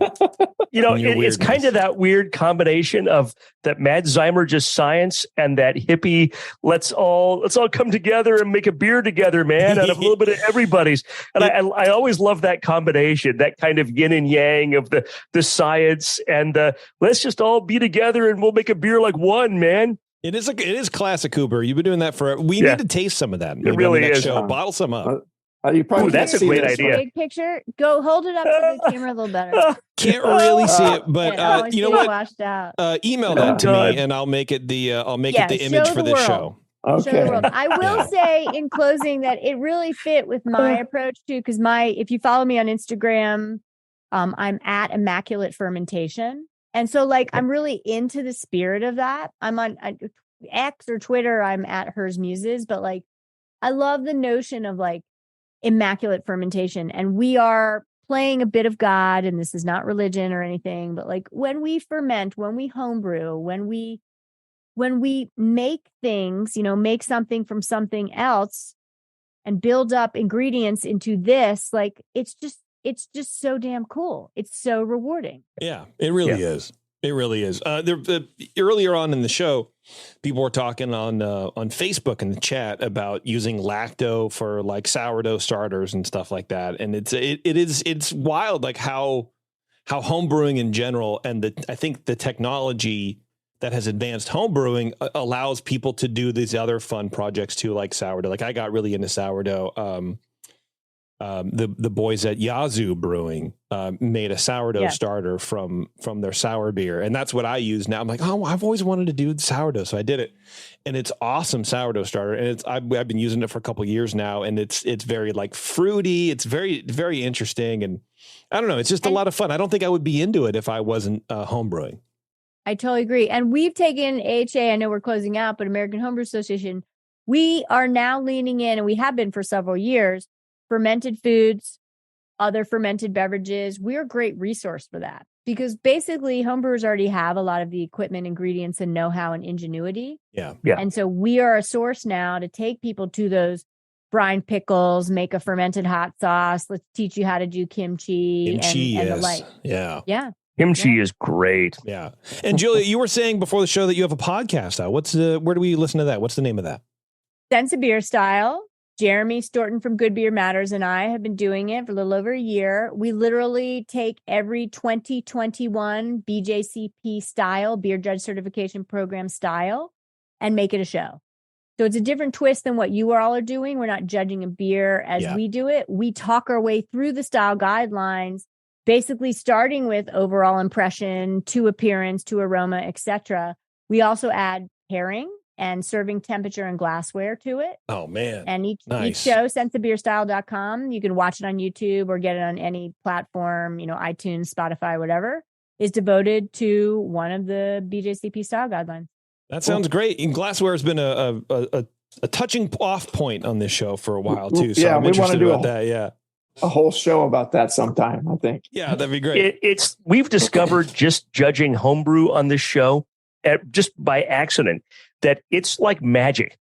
It's kind of that weird combination of that Mad Zymer science and that hippie. Let's all come together and make a beer together, man, out of a little bit of everybody's. And I always love that combination, that kind of yin and yang of the science and let's just all be together and we'll make a beer like one, man. It is classic Huber. You've been doing that forever. We need to taste some of that. It really is. Show. Bottle some up. You probably that's a great idea. Big picture. Go hold it up to the camera a little better. Can't really see it, but you know what? Washed out. Email that to me, and I'll make it the image for this show. Okay. Show the world. I will say in closing that it really fit with my approach too, because if you follow me on Instagram, I'm at Immaculate Fermentation. And so I'm really into the spirit of that. I'm on X or Twitter, I'm at Hers Muses, but I love the notion of immaculate fermentation. And we are playing a bit of God, and this is not religion or anything, but when we ferment, when we homebrew, when we make things, make something from something else and build up ingredients into this, it's just so damn cool. It's so rewarding. Yeah, it really is. It really is. Earlier on in the show, people were talking on Facebook in the chat about using lacto for sourdough starters and stuff like that. And it's wild, how homebrewing in general and I think the technology that has advanced homebrewing allows people to do these other fun projects too, like sourdough. I got really into sourdough. The boys at Yazoo Brewing made a sourdough starter from their sour beer, and that's what I use now. I'm like, I've always wanted to do sourdough, so I did it, and it's awesome sourdough starter. And I've been using it for a couple of years now, and it's very fruity. It's very, very interesting, and I don't know, it's just a lot of fun. I don't think I would be into it if I wasn't homebrewing. I totally agree. And we've taken AHA. I know we're closing out, but American Homebrewers Association, we are now leaning in, and we have been for several years. Fermented foods, other fermented beverages. We're a great resource for that because basically homebrewers already have a lot of the equipment, ingredients, and know-how and ingenuity. Yeah. And so we are a source now to take people to those brine pickles, make a fermented hot sauce. Let's teach you how to do kimchi and the like. Yeah. Yeah. Kimchi is great. Yeah. And Julia, you were saying before the show that you have a podcast out. Where do we listen to that? What's the name of that? Sense of Beer Style. Jeremy Storton from Good Beer Matters and I have been doing it for a little over a year. We literally take every 2021 BJCP style, Beer Judge Certification Program style, and make it a show. So it's a different twist than what you all are doing. We're not judging a beer as we do it. We talk our way through the style guidelines, basically starting with overall impression to appearance to aroma, etc. We also add pairing and serving temperature and glassware to it. Oh, man. And each show, senseofbeerstyle.com, you can watch it on YouTube or get it on any platform, iTunes, Spotify, whatever, is devoted to one of the BJCP style guidelines. That sounds great. And glassware has been a touching off point on this show for a while, too. So I'm interested about that. Yeah. A whole show about that sometime, I think. Yeah, that'd be great. We've discovered just judging homebrew on this show just by accident that it's like magic.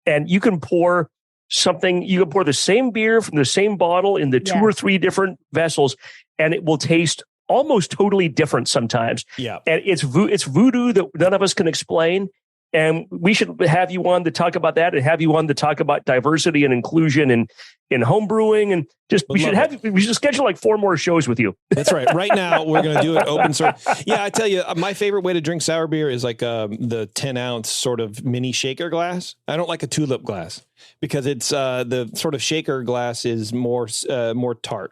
And you can pour the same beer from the same bottle in the 2 or 3 different vessels, and it will taste almost totally different sometimes. Yeah. And it's voodoo that none of us can explain. And we should have you on to talk about that and have you on to talk about diversity and inclusion in home brewing. And we should schedule 4 more shows with you. That's right. Right now, we're going to do it open source. Yeah, I tell you, my favorite way to drink sour beer is the 10-ounce sort of mini shaker glass. I don't like a tulip glass because it's the sort of shaker glass is more tart.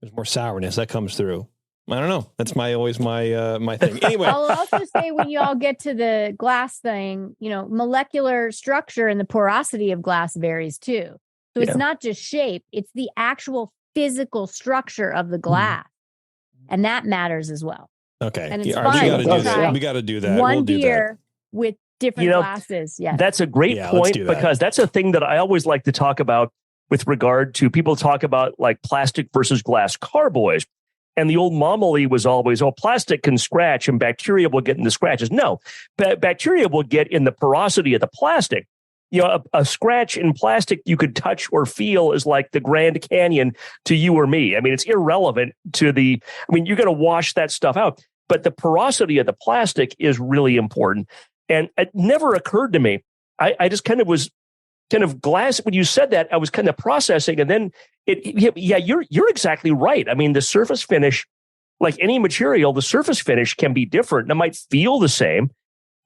There's more sourness that comes through. I don't know. That's always my thing. Anyway, I'll also say when you all get to the glass thing, molecular structure and the porosity of glass varies too. So it's not just shape; it's the actual physical structure of the glass, and that matters as well. Okay, and it's fun. We got to do that. One beer with different glasses. Yeah, that's a great point because that's a thing that I always like to talk about with regard to people talk about plastic versus glass carboys. And the old homily was always, plastic can scratch and bacteria will get in the scratches. No, bacteria will get in the porosity of the plastic. a scratch in plastic you could touch or feel is like the Grand Canyon to you or me. I mean, it's irrelevant to you're going to wash that stuff out, but the porosity of the plastic is really important. And it never occurred to me. I just was glass. When you said that, I was kind of processing, and then you're exactly right. I mean, the surface finish, like any material, the surface finish can be different. It might feel the same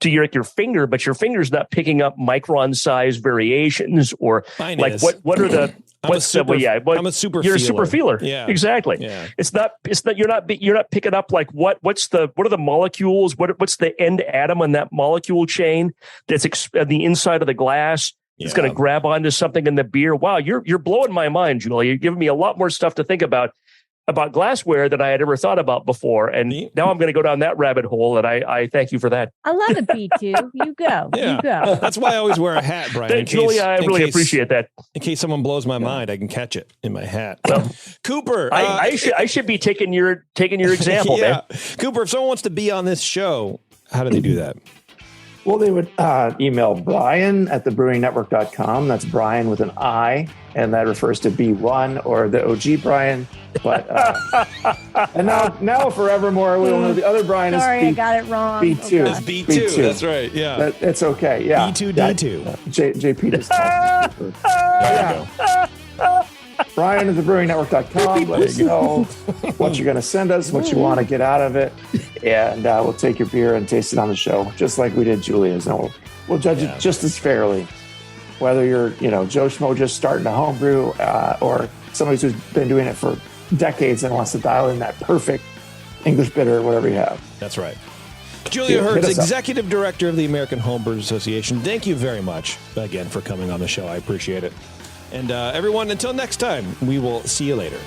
to your finger, but your finger's not picking up micron size variations or Mine like is. what are the I'm a super you're a super feeler. Yeah, exactly. Yeah. It's not you're not picking up like what are the molecules? What's the end atom on that molecule chain that's on the inside of the glass? It's going to grab onto something in the beer. Wow, you're blowing my mind, Julia. You're giving me a lot more stuff to think about glassware that I had ever thought about before. And now I'm going to go down that rabbit hole, and I thank you for that. I love it, B2. You go. Yeah. You go. That's why I always wear a hat, Brian. Julia, I really appreciate that. In case someone blows my mind, I can catch it in my hat. Well, Cooper. I should be taking your example, man. Cooper, if someone wants to be on this show, how do they do that? Well, they would email Brian at thebrewingnetwork.com. That's Brian with an I, and that refers to B1 or the OG Brian. But and now forevermore, we don't know the other Brian Sorry, is I got it wrong. B2. It's B2. That's right. Yeah. It's okay. Yeah. B2, D2. JP just called. Yeah. Brian at thebrewingnetwork.com. Let us know what you're going to send us, what you want to get out of it. And we'll take your beer and taste it on the show, just like we did Julia's. And we'll judge it just as fairly, whether you're, Joe Schmo just starting to homebrew or somebody who's been doing it for decades and wants to dial in that perfect English bitter or whatever you have. That's right. Julia Herz, Executive Director of the American Homebrewers Association. Thank you very much again for coming on the show. I appreciate it. And everyone, until next time, we will see you later.